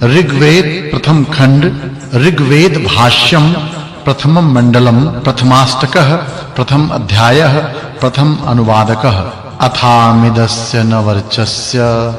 ऋग्वेद प्रथम खंड ऋग्वेद भाष्यम प्रथमं मंडलम प्रथमाष्टकः प्रथम अध्यायः प्रथम अनुवादकः अथामिदस्य न वर्चस्य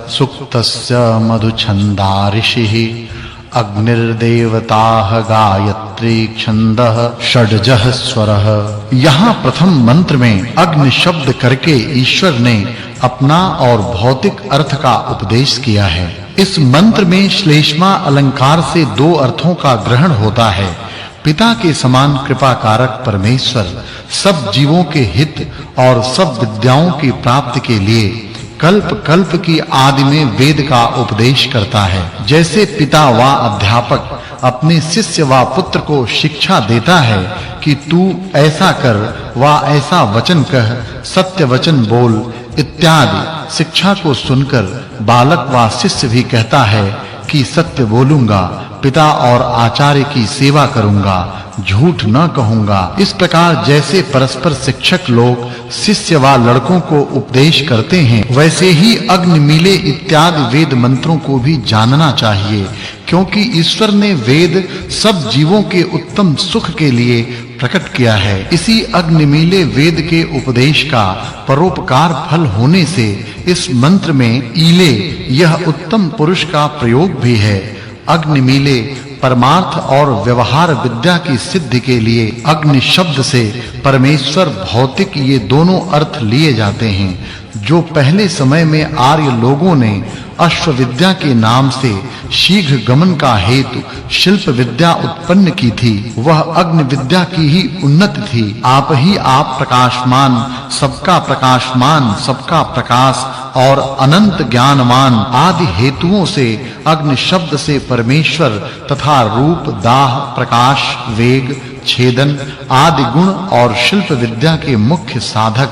सुक्तस्य मधुछन्दा ऋषिः अग्निर्देवताः गायत्री छन्दः षड्जः स्वरः। यहाँ प्रथम मंत्र में अग्नि शब्द करके ईश्वर ने अपना और भौतिक अर्थ का उपदेश किया है। इस मंत्र में श्लेष्मा अलंकार से दो अर्थों का ग्रहण होता है। पिता के समान कृपा कारक परमेश्वर सब जीवों के हित और सब विद्याओं की प्राप्ति के लिए कल्प कल्प की आदि में वेद का उपदेश करता है। जैसे पिता व अध्यापक अपने शिष्य व पुत्र को शिक्षा देता है कि तू ऐसा कर व ऐसा वचन कह, सत्य वचन बोल इत्यादि शिक्षा को सुनकर बालक व शिष्य भी कहता है कि सत्य बोलूंगा, पिता और आचार्य की सेवा करूंगा, झूठ न कहूंगा। इस प्रकार जैसे परस्पर शिक्षक लोग शिष्य व लड़कों को उपदेश करते हैं, वैसे ही अग्निमीले इत्यादि वेद मंत्रों को भी जानना चाहिए, क्योंकि ईश्वर ने वेद सब जीवों के उत्तम सुख के लिए प्रकट किया है। इसी अग्निमीले वेद के उपदेश का परोपकार फल होने से इस मंत्र में ईले यह उत्तम पुरुष का प्रयोग भी है। अग्निमीले परमार्थ और व्यवहार विद्या की सिद्धि के लिए अग्नि शब्द से परमेश्वर भौतिक ये दोनों अर्थ लिए जाते हैं। जो पहले समय में आर्य लोगों ने अश्व विद्या के नाम से शीघ्र गमन का हेतु शिल्प विद्या उत्पन्न की थी, वह अग्नि विद्या की ही उन्नति थी। आप ही आप प्रकाशमान, सबका प्रकाशमान, सबका प्रकाश और अनंत ज्ञानमान आदि हेतुओं से अग्नि शब्द से परमेश्वर तथा रूप, दाह, प्रकाश, वेग, छेदन आदि गुण और शिल्प विद्या के मुख्य साधक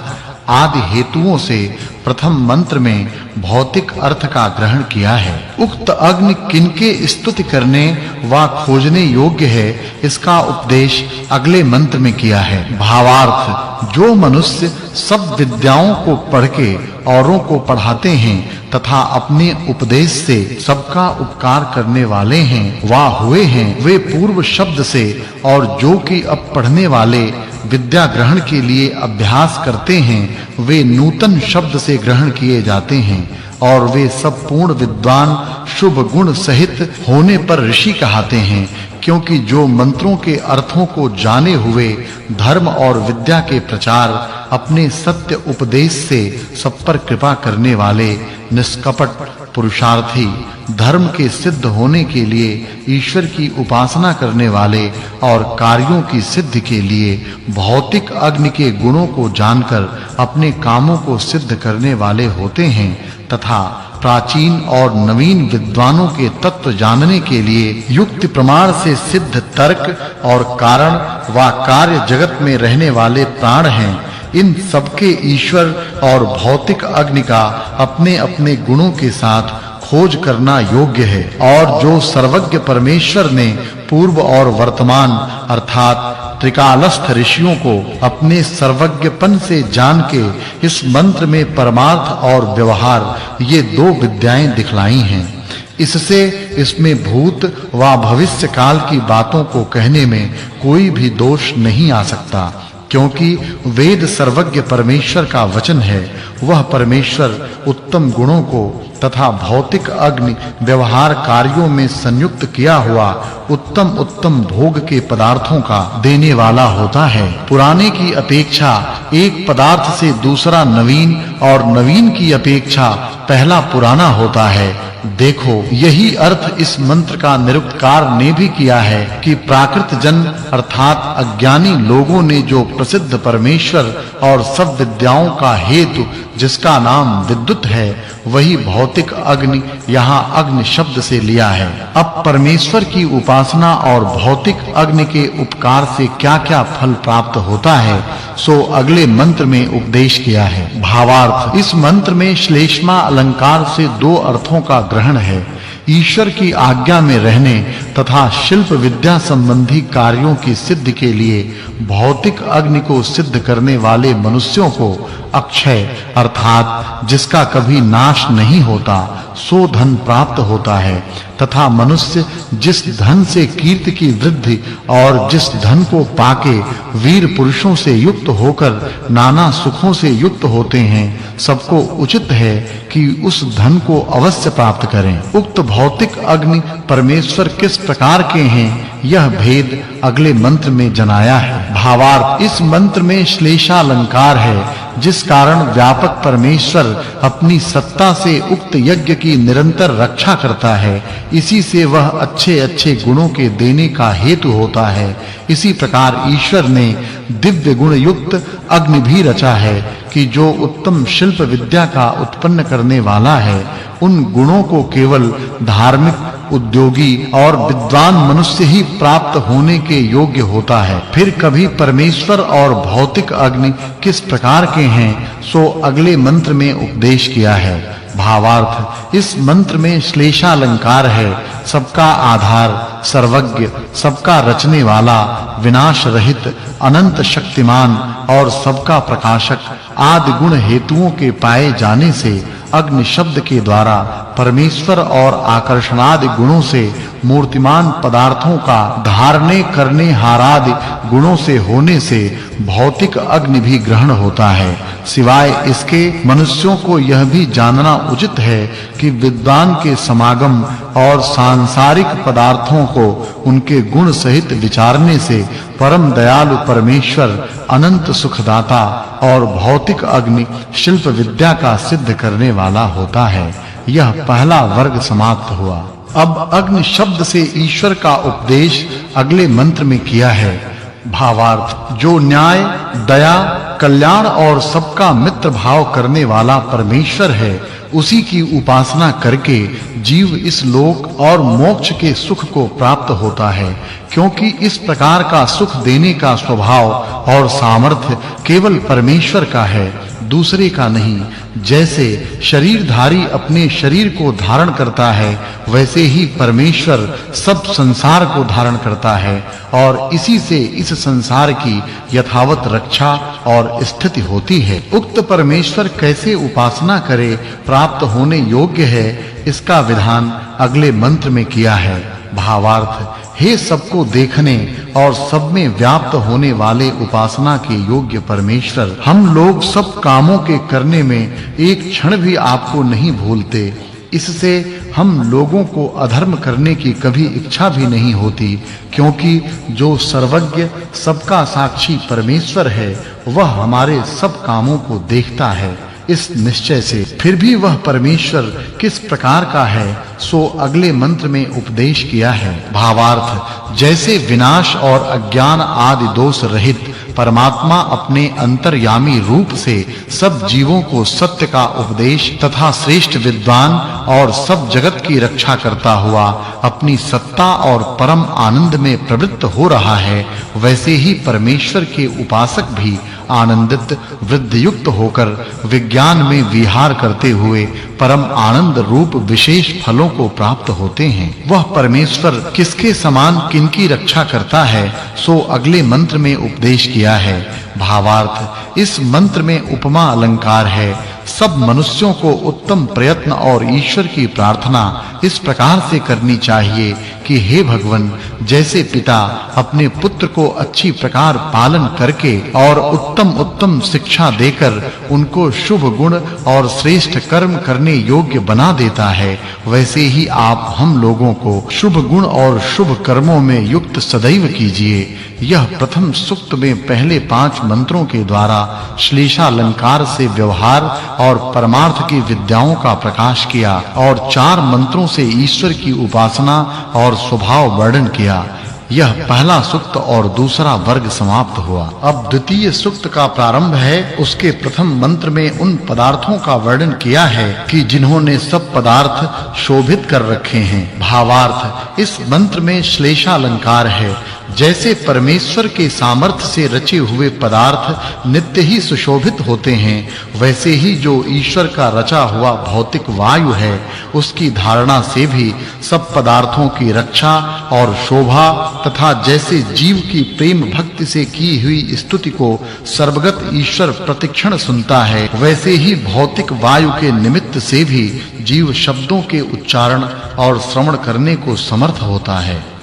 आदि हेतुओं से प्रथम मंत्र में भौतिक अर्थ का ग्रहण किया है। उक्त अग्नि किनके स्तुति करने व खोजने योग्य है, इसका उपदेश अगले मंत्र में किया है। भावार्थ, जो मनुष्य सब विद्याओं को पढ़ के औरों को पढ़ाते हैं तथा अपने उपदेश से सबका उपकार करने वाले हैं वा हुए हैं, वे पूर्व शब्द से और जो कि अब पढ़ने वाले विद्या ग्रहण के लिए अभ्यास करते हैं, वे नूतन शब्द से ग्रहण किए जाते हैं और वे सब पूर्ण विद्वान शुभ गुण सहित होने पर ऋषि कहते हैं। क्योंकि जो मंत्रों के अर्थों को जाने हुए धर्म और विद्या के प्रचार अपने सत्य उपदेश से सब पर कृपा करने वाले निष्कपट पुरुषार्थी, धर्म के सिद्ध होने के लिए ईश्वर की उपासना करने वाले और कार्यों की सिद्धि के लिए भौतिक अग्नि के गुणों को जानकर अपने कामों को सिद्ध करने वाले होते हैं तथा प्राचीन और नवीन विद्वानों के तत्व जानने के लिए युक्ति प्रमाण से सिद्ध तर्क और कारण व कार्य जगत में रहने वाले प्राण हैं। इन सबके ईश्वर और भौतिक अग्नि का अपने-अपने गुणों के साथ खोज करना योग्य है। और जो सर्वज्ञ परमेश्वर ने पूर्व और वर्तमान अर्थात त्रिकालस्थ ऋषियों को अपने सर्वज्ञपन से जान के इस मंत्र में परमार्थ और व्यवहार ये दो विद्याएं दिखलाई हैं, इससे इसमें भूत व भविष्य काल की बातों को कहने में कोई भी दोष नहीं आ सकता। क्योंकि वेद सर्वज्ञ परमेश्वर का वचन है। वह परमेश्वर उत्तम गुणों को तथा भौतिक अग्नि व्यवहार कार्यों में संयुक्त किया हुआ उत्तम भोग के पदार्थों का देने वाला होता है। पुराने की अपेक्षा एक पदार्थ से दूसरा नवीन और नवीन की अपेक्षा पहला पुराना होता है। देखो, यही अर्थ इस मंत्र का निरुक्तकार ने भी किया है कि प्राकृत जन अर्थात अज्ञानी लोगों ने जो प्रसिद्ध परमेश्वर और सब विद्याओं का हेतु जिसका नाम विद्युत है, वही भौतिक अग्नि यहाँ अग्नि शब्द से लिया है। अब परमेश्वर की उपासना और भौतिक अग्नि के उपकार से क्या-क्या फल प्राप्त होता है, सो अगले मंत्र में उपदेश किया है। भावार्थ, इस मंत्र में श्लेष्मा अलंकार से दो अर्थों का ग्रहण है। ईश्वर की आज्ञा में रहने तथा शिल्प विद्या संबंधी कार्यों की सिद्धि के लिए भौतिक अग्नि को सिद्ध करने वाले मनुष्यों को अक्षय अर्थात जिसका कभी नाश नहीं होता सो धन प्राप्त होता है तथा मनुष्य जिस धन से कीर्ति की वृद्धि और जिस धन को पाके वीर पुरुषों से युक्त होकर नाना सुखों से युक्त होते हैं सबको उचित है कि उस धन को अवश्य प्राप्त करें। उक्त भौतिक अग्नि परमेश्वर किस प्रकार के हैं यह भेद अगले मंत्र में जनाया है। भावार्थ इस मंत्र में श्लेषालंकार है जिस कारण व्यापक परमेश्वर अपनी सत्ता से उक्त यज्ञ की निरंतर रक्षा करता है इसी से वह अच्छे-अच्छे गुणों के देने का हेतु होता है। इसी प्रकार ईश्वर ने दिव्य गुण युक्त अग्नि भी रचा है कि जो उत्तम शिल्प विद्या का उत्पन्न करने वाला है उन गुणों को केवल धार्मिक उद्योगी और विद्वान मनुष्य ही प्राप्त होने के योग्य होता है। फिर कभी परमेश्वर और भौतिक अग्नि किस प्रकार के हैं सो अगले मंत्र में उपदेश किया है। भावार्थ इस मंत्र में श्लेषालंकार है सबका आधार सर्वज्ञ सबका रचने वाला विनाश रहित अनंत शक्तिमान और सबका प्रकाशक आदि गुण हेतुओं के पाए जाने से अग्नि शब्द के द्वारा परमेश्वर और आकर्षणादि गुणों से मूर्तिमान पदार्थों का धारणे करने हारादि गुणों से होने से भौतिक अग्नि भी ग्रहण होता है। सिवाय इसके मनुष्यों को यह भी जानना उचित है कि विद्वान के समागम और सांसारिक पदार्थों को उनके गुण सहित विचारने से परम दयालु परमेश्वर अनंत सुखदाता और भौतिक अग्नि शिल्प विद्या का सिद्ध करने वाला होता है। यह पहला वर्ग समाप्त हुआ। अब अग्नि शब्द से ईश्वर का उपदेश अगले मंत्र में किया है। भावार्थ जो न्याय दया कल्याण और सबका मित्र भाव करने वाला परमेश्वर है उसी की उपासना करके जीव इस लोक और मोक्ष के सुख को प्राप्त होता है क्योंकि इस प्रकार का सुख देने का स्वभाव और सामर्थ्य केवल परमेश्वर का है दूसरे का नहीं। जैसे शरीरधारी अपने शरीर को धारण करता है वैसे ही परमेश्वर सब संसार को धारण करता है और इसी से इस संसार की यथावत रक्षा और स्थिति होती है। उक्त परमेश्वर कैसे उपासना करे प्राप्त होने योग्य है इसका विधान अगले मंत्र में किया है। भावार्थ हे सबको देखने और सब में व्याप्त होने वाले उपासना के योग्य परमेश्वर हम लोग सब कामों के करने में एक क्षण भी आपको नहीं भूलते इससे हम लोगों को अधर्म करने की कभी इच्छा भी नहीं होती क्योंकि जो सर्वज्ञ सबका साक्षी परमेश्वर है वह हमारे सब कामों को देखता है। इस निश्चय से फिर भी वह परमेश्वर किस प्रकार का है सो अगले मंत्र में उपदेश किया है। भावार्थ जैसे विनाश और अज्ञान आदि दोष रहित परमात्मा अपने अंतर्यामी रूप से सब जीवों को सत्य का उपदेश तथा श्रेष्ठ विद्वान और सब जगत की रक्षा करता हुआ अपनी सत्ता और परम आनंद में प्रवृत्त हो रहा है वैसे ही परमेश्वर के उपासक भी आनंदित वृद्धि युक्त होकर विज्ञान में विहार करते हुए परम आनंद रूप विशेष फलों को प्राप्त होते हैं। वह परमेश्वर किसके समान किनकी रक्षा करता है सो अगले मंत्र में उपदेश किया है। भावार्थ इस मंत्र में उपमा अलंकार है सब मनुष्यों को उत्तम प्रयत्न और ईश्वर की प्रार्थना इस प्रकार से करनी चाहिए कि हे भगवन जैसे पिता अपने पुत्र को अच्छी प्रकार पालन करके और उत्तम शिक्षा देकर उनको शुभ गुण और श्रेष्ठ कर्म करने योग्य बना देता है वैसे ही आप हम लोगों को शुभ गुण और शुभ कर्मों में युक्त सदैव कीजिए। यह प्रथम सूक्त में पहले 5 मंत्रों के द्वारा श्लेषालंकार से व्यवहार और परमार्थ की विद्याओं का प्रकाश किया और 4 मंत्रों से ईश्वर की उपासना और स्वभाव वर्णन किया। यह पहला सूक्त और दूसरा वर्ग समाप्त हुआ। अब द्वितीय सूक्त का प्रारंभ है। उसके प्रथम मंत्र में उन पदार्थों का वर्णन किया है कि जिन्होंने सब पदार्थ शोभित कर रखे हैं। भावार्थ, इस मंत्र में श्लेषालंकार है। जैसे परमेश्वर के सामर्थ्य से रचे हुए पदार्थ नित्य ही सुशोभित होते हैं, वैसे ही जो ईश्वर का रचा हुआ भौतिक वायु है, उसकी धारणा से भी सब पदार्थों की रक्षा और शोभा तथा जैसे जीव की प्रेम भक्ति से की हुई स्तुति को सर्वगत ईश्वर प्रतिक्षण सुनता है, वैसे ही भौतिक वायु के निमित्त से भी जीव शब्दों के उच्चारण और श्रवण करने को समर्थ होता है।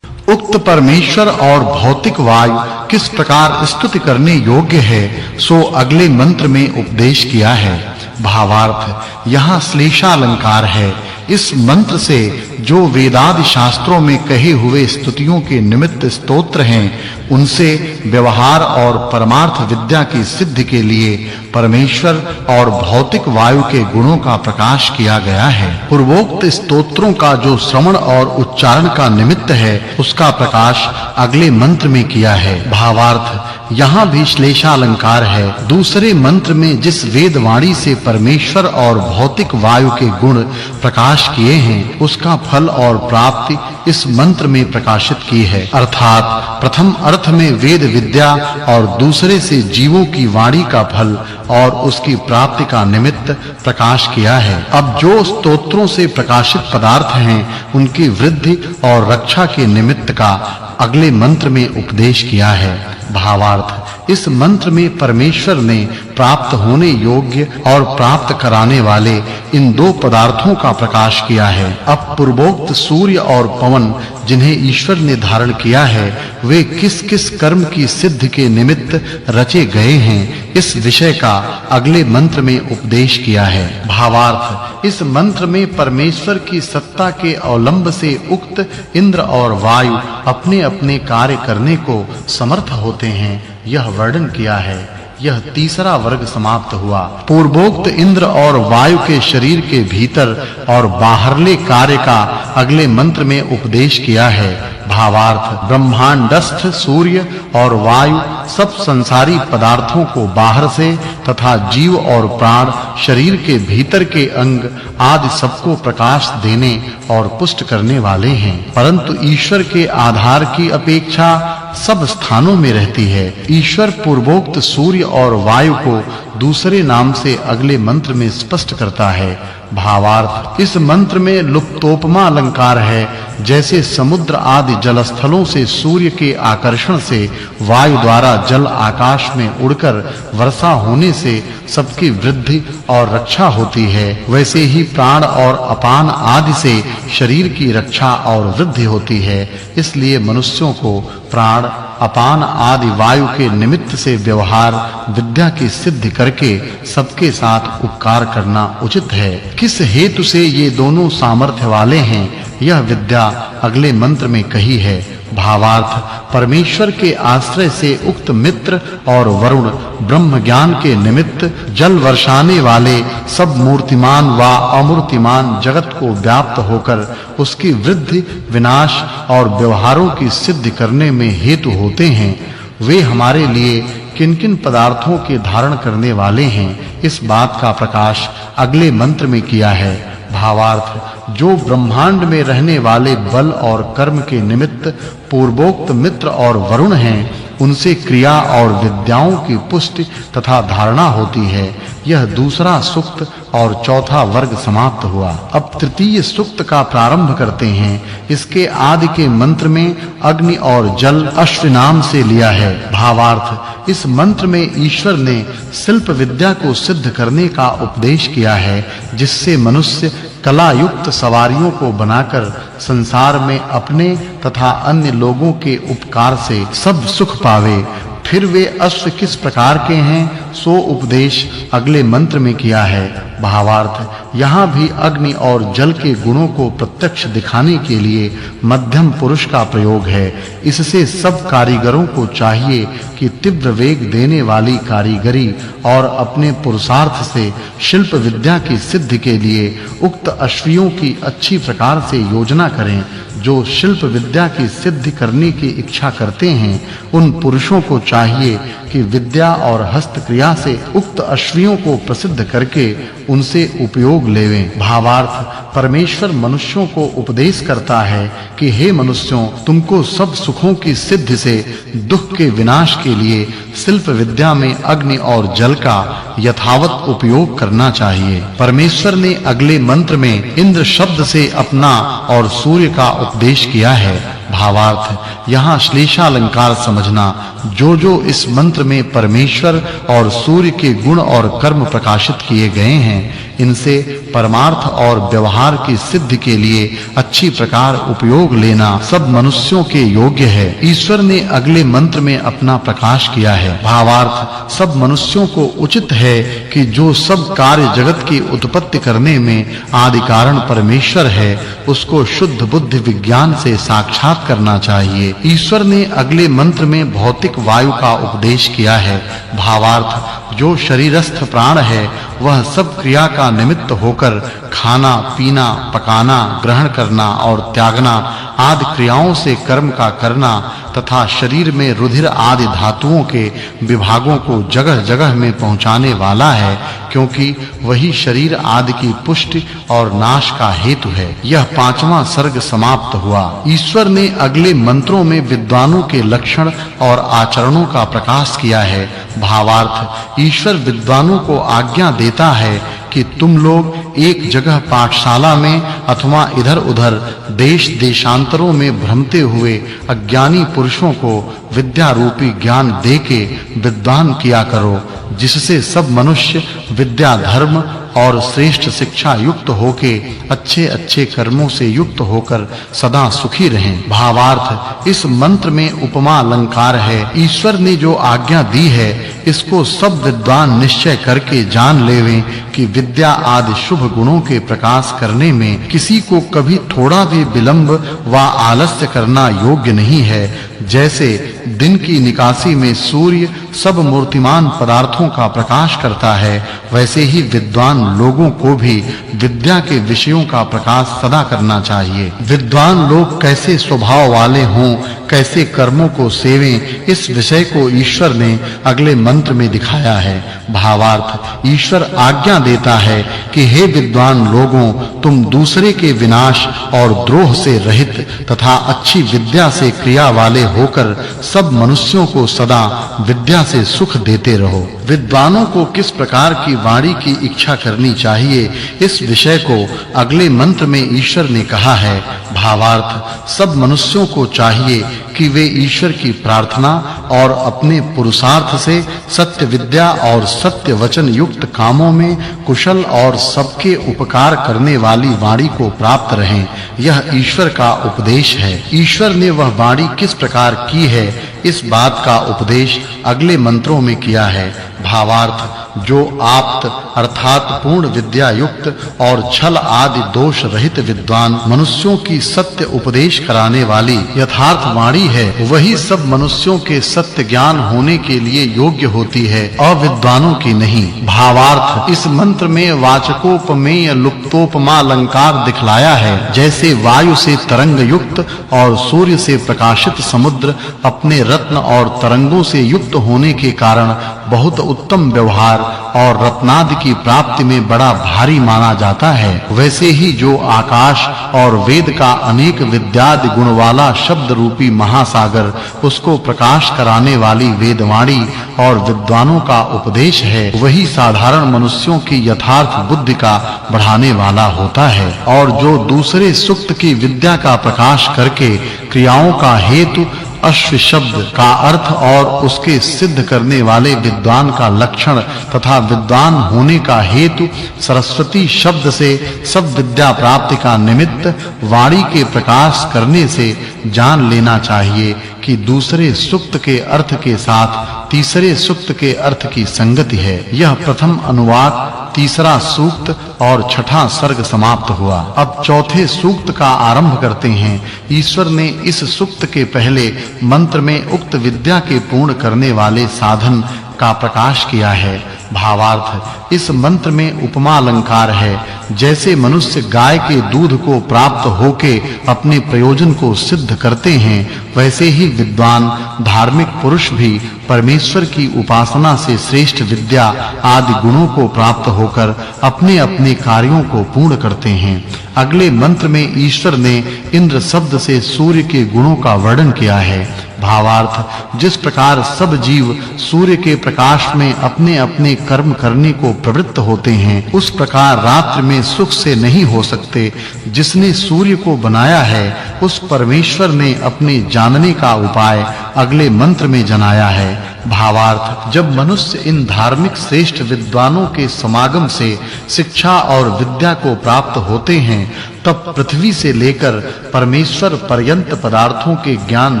उक्त परमेश्वर और भौतिक वायु किस प्रकार स्तुति करने योग्य है, सो अगले मंत्र में उपदेश किया है। भावार्थ, यहाँ श्लेषालंकार है। इस मंत्र से जो वेदादि शास्त्रों में कहे हुए स्तुतियों के निमित्त स्तोत्र हैं, उनसे व्यवहार और परमार्थ विद्या की सिद्धि के लिए परमेश्वर और भौतिक वायु के गुणों का प्रकाश किया गया है। पूर्वोक्त स्तोत्रों का जो श्रवण और उच्चारण का निमित्त है, उसका प्रकाश अगले मंत्र में किया है। भावार्थ, यहाँ भी श्लेषालंकार है। दूसरे मंत्र में जिस वेद वाणी से परमेश्वर और भौतिक वायु के गुण प्रकाश किए हैं, उसका फल और प्राप्ति इस मंत्र में प्रकाशित की है। अर्थात प्रथम अर्थ में वेद विद्या और दूसरे से जीवों की वाणी का फल और उसकी प्राप्ति का निमित्त प्रकाश किया है। अब जो स्तोत्रों से प्रकाशित पदार्थ हैं, उनकी वृद्धि और रक्षा के निमित्त का अगले मंत्र में उपदेश किया है। भावार्थ, इस मंत्र में परमेश्वर ने प्राप्त होने योग्य और प्राप्त कराने वाले इन दो पदार्थों का प्रकाश किया है। अब पूर्वोक्त सूर्य और पवन जिन्हें ईश्वर ने धारण किया है, वे किस-किस कर्म की सिद्धि के निमित्त रचे गए हैं, इस विषय का अगले मंत्र में उपदेश किया है। भावार्थ, इस मंत्र में परमेश्वर की सत्ता के अवलंब से उक्त इंद्र और वायु अपने-अपने कार्य करने को समर्थ होते हैं, यह वर्णन किया है। यह तीसरा वर्ग समाप्त हुआ। पूर्वोक्त इंद्र और वायु के शरीर के भीतर और बाहरले कार्य का अगले मंत्र में उपदेश किया है। भावार्थ, ब्रह्मांडस्थ सूर्य और वायु सब संसारी पदार्थों को बाहर से तथा जीव और प्राण शरीर के भीतर के अंग आदि सबको प्रकाश देने और पुष्ट करने वाले हैं, परंतु ईश्वर के आधार की अपेक्षा सब स्थानों में रहती है। ईश्वर पूर्वोक्त सूर्य और वायु को दूसरे नाम से अगले मंत्र में स्पष्ट करता है। भावार्थ, इस मंत्र में लुप्तोपमा अलंकार है। जैसे समुद्र आदि जलस्थलों से सूर्य के आकर्षण से वायु द्वारा जल आकाश में उड़कर वर्षा होने से सबकी वृद्धि और रक्षा होती है, वैसे ही प्राण और अपान आदि से शरीर की रक्षा और वृद्धि होती है। इसलिए मनुष्यों को प्राण, अपान आदि वायु के निमित्त से व्यवहार विद्या की सिद्धि करके सबके साथ उपकार करना उचित है। किस हेतु से ये दोनों सामर्थ्य वाले हैं, यह विद्या अगले मंत्र में कही है। भावार्थ, परमेश्वर के आश्रय से उक्त मित्र और वरुण ब्रह्म ज्ञान के निमित्त जल वर्षाने वाले सब मूर्तिमान व अमूर्तिमान जगत को व्याप्त होकर उसकी वृद्धि, विनाश और व्यवहारों की सिद्धि करने में हेतु होते हैं। वे हमारे लिए किन-किन पदार्थों के धारण करने वाले हैं, इस बात का प्रकाश अगले मंत्र में किया है। भावार्थ, जो ब्रह्मांड में रहने वाले बल और कर्म के निमित्त पूर्वोक्त मित्र और वरुण हैं, उनसे क्रिया और विद्याओं की पुष्टि तथा धारणा होती है। यह दूसरा सूक्त और चौथा वर्ग समाप्त हुआ। अब तृतीय सूक्त का प्रारंभ करते हैं। इसके आदि के मंत्र में अग्नि और जल अश्व नाम से लिया है। भावार्थ, इस मंत्र में ईश्वर ने शिल्प विद्या को सिद्ध करने का उपदेश किया है, जिससे मनुष्य कला युक्त सवारियों को बनाकर संसार में अपने तथा अन्य लोगों के उपकार से सब सुख पावे। फिर वे अश्व किस प्रकार के हैं, सो उपदेश अगले मंत्र में किया है। भावार्थ, यहाँ भी अग्नि और जल के गुणों को प्रत्यक्ष दिखाने के लिए मध्यम पुरुष का प्रयोग है। इससे सब कारीगरों को चाहिए कि तीव्र वेग देने वाली कारीगरी और अपने पुरुषार्थ से शिल्प विद्या की सिद्धि के लिए उक्त अश्वियों की अच्छी प्रकार से योजना करें, जो शिल्प विद्या की सिद्धि करने की इच्छा करते हैं उन पुरुषों को चाहिए कि विद्या और हस्त क्रिया से उक्त अश्वियों को प्रसिद्ध करके उनसे उपयोग लेवें। भावार्थ परमेश्वर मनुष्यों को उपदेश करता है कि हे मनुष्यों, तुमको सब सुखों की सिद्धि से दुख के विनाश के लिए शिल्प विद्या में अग्नि और जल का यथावत उपयोग करना चाहिए। परमेश्वर ने अगले मंत्र में इंद्र शब्द से अपना और सूर्य का उपदेश किया है। भावार्थ यहाँ श्लेषालंकार समझना। जो इस मंत्र में परमेश्वर और सूर्य के गुण और कर्म प्रकाशित किए गए हैं, इनसे परमार्थ और व्यवहार की सिद्धि के लिए अच्छी प्रकार उपयोग लेना सब मनुष्यों के योग्य है। ईश्वर ने अगले मंत्र में अपना प्रकाश किया है। भावार्थ सब मनुष्यों को उचित है कि जो सब कार्य जगत की उत्पत्ति करने में आदि कारण परमेश्वर है, उसको शुद्ध बुद्धि विज्ञान से साक्षात करना चाहिए। ईश्वर ने अगले मंत्र में भौतिक वायु का उपदेश किया है। भावार्थ जो शरीरस्थ प्राण है वह सब क्रिया का निमित्त होकर खाना, पीना, पकाना, ग्रहण करना और त्यागना आदि क्रियाओं से कर्म का करना तथा शरीर में रुधिर आदि धातुओं के विभागों को जगह-जगह में पहुंचाने वाला है, क्योंकि वही शरीर आदि की पुष्टि और नाश का हेतु है। यह पांचवा सर्ग समाप्त हुआ। ईश्वर ने अगले मंत्रों में विद्वानों के लक्षण और आचरणों का प्रकाश किया है। भावार्थ ईश्वर विद्वानों को आज्ञा देता है कि तुम लोग एक जगह पाठशाला में अथवा इधर-उधर देश-देशांतरों में भ्रमते हुए अज्ञानी पुरुषों को विद्या रूपी ज्ञान देके विद्वान किया करो, जिससे सब मनुष्य विद्या, धर्म और श्रेष्ठ शिक्षा युक्त होके अच्छे-अच्छे कर्मों से युक्त होकर सदा सुखी रहें। भावार्थ इस मंत्र में उपमा अलंकार है। ईश्वर ने जो आज्ञा दी है, इसको सब विद्वान निश्चय करके जान लेवें कि विद्या आदि शुभ गुणों के प्रकाश करने में किसी को कभी थोड़ा भी विलंब व आलस्य करना योग्य नहीं है। जैसे दिन की निकासी में सूर्य सब मूर्तिमान पदार्थों का प्रकाश करता है, वैसे ही विद्वान लोगों को भी विद्या के विषयों का प्रकाश सदा करना चाहिए। विद्वान लोग कैसे स्वभाव वाले हों, कैसे कर्मों को सेवें, इस विषय को ईश्वर ने अगले मंत्र में दिखाया है। भावार्थ ईश्वर आज्ञा देता है कि हे विद्वान लोगों, तुम दूसरे के विनाश और द्रोह से रहित तथा अच्छी विद्या से क्रिया वाले होकर सब मनुष्यों को सदा विद्या से सुख देते रहो। विद्वानों को किस प्रकार की वाणी की इच्छा करनी चाहिए, इस विषय को अगले मंत्र में ईश्वर ने कहा है। भावार्थ सब मनुष्यों को चाहिए कि वे ईश्वर की प्रार्थना और अपने पुरुषार्थ से सत्य विद्या और सत्य वचन युक्त कामों में कुशल और सबके उपकार करने वाली वाणी को प्राप्त रहें। यह ईश्वर का उपदेश है। ईश्वर ने वह वाणी किस प्रकार की है, इस बात का उपदेश अगले मंत्रों में किया है। भावार्थ जो आप्त अर्थात पूर्ण विद्या युक्त और छल आदि दोष रहित विद्वान मनुष्यों की सत्य उपदेश कराने वाली यथार्थ वाणी है, वही सब मनुष्यों के सत्य ज्ञान होने के लिए योग्य होती है, अविद्वानों की नहीं। भावार्थ इस मंत्र में वाचकोपमेय लुप्तोपमा अलंकार दिखलाया है। जैसे वायु से तरंग युक्त और सूर्य से प्रकाशित समुद्र अपने रत्न और तरंगों से युक्त होने के कारण बहुत उत्तम व्यवहार और रत्नादि की प्राप्ति में बड़ा भारी माना जाता है, वैसे ही जो आकाश और वेद का अनेक विद्यादि गुण वाला शब्द रूपी महासागर, उसको प्रकाश कराने वाली वेदवाणी और विद्वानों का उपदेश है, वही साधारण मनुष्यों की यथार्थ बुद्धि का बढ़ाने वाला होता है। और जो दूसरे सुक्त की विद्या का प्रकाश करके क्रियाओं का हेतु अश्व शब्द का अर्थ और उसके सिद्ध करने वाले विद्वान का लक्षण तथा विद्वान होने का हेतु सरस्वती शब्द से सब विद्या प्राप्ति का निमित्त वाणी के प्रकाश करने से जान लेना चाहिए कि दूसरे सूक्त के अर्थ के साथ तीसरे सूक्त के अर्थ की संगति है। यह प्रथम अनुवाद, तीसरा सूक्त और छठा सर्ग समाप्त हुआ। अब चौथे सूक्त का आरंभ करते हैं। ईश्वर ने इस सूक्त के पहले मंत्र में उक्त विद्या के पूर्ण करने वाले साधन का प्रकाश किया है। भावार्थ इस मंत्र में उपमा अलंकार है। जैसे मनुष्य गाय के दूध को प्राप्त होके अपने प्रयोजन को सिद्ध करते हैं, वैसे ही विद्वान धार्मिक पुरुष भी परमेश्वर की उपासना से श्रेष्ठ विद्या आदि गुणों को प्राप्त होकर अपने-अपने कार्यों को पूर्ण करते हैं। अगले मंत्र में ईश्वर ने इंद्र शब्द से सूर्य के गुणों का वर्णन किया है। भावार्थ जिस प्रकार सब जीव सूर्य के प्रकाश में अपने-अपने कर्म करने को प्रवृत्त होते हैं, उस प्रकार रात्रि में सुख से नहीं हो सकते। जिसने सूर्य को बनाया है, उस परमेश्वर ने अपने जानने का उपाय अगले मंत्र में जनाया है। भावार्थ जब मनुष्य इन धार्मिक श्रेष्ठ विद्वानों के समागम से शिक्षा और विद्या को प्राप्त होते हैं, तब पृथ्वी से लेकर परमेश्वर पर्यंत पदार्थों के ज्ञान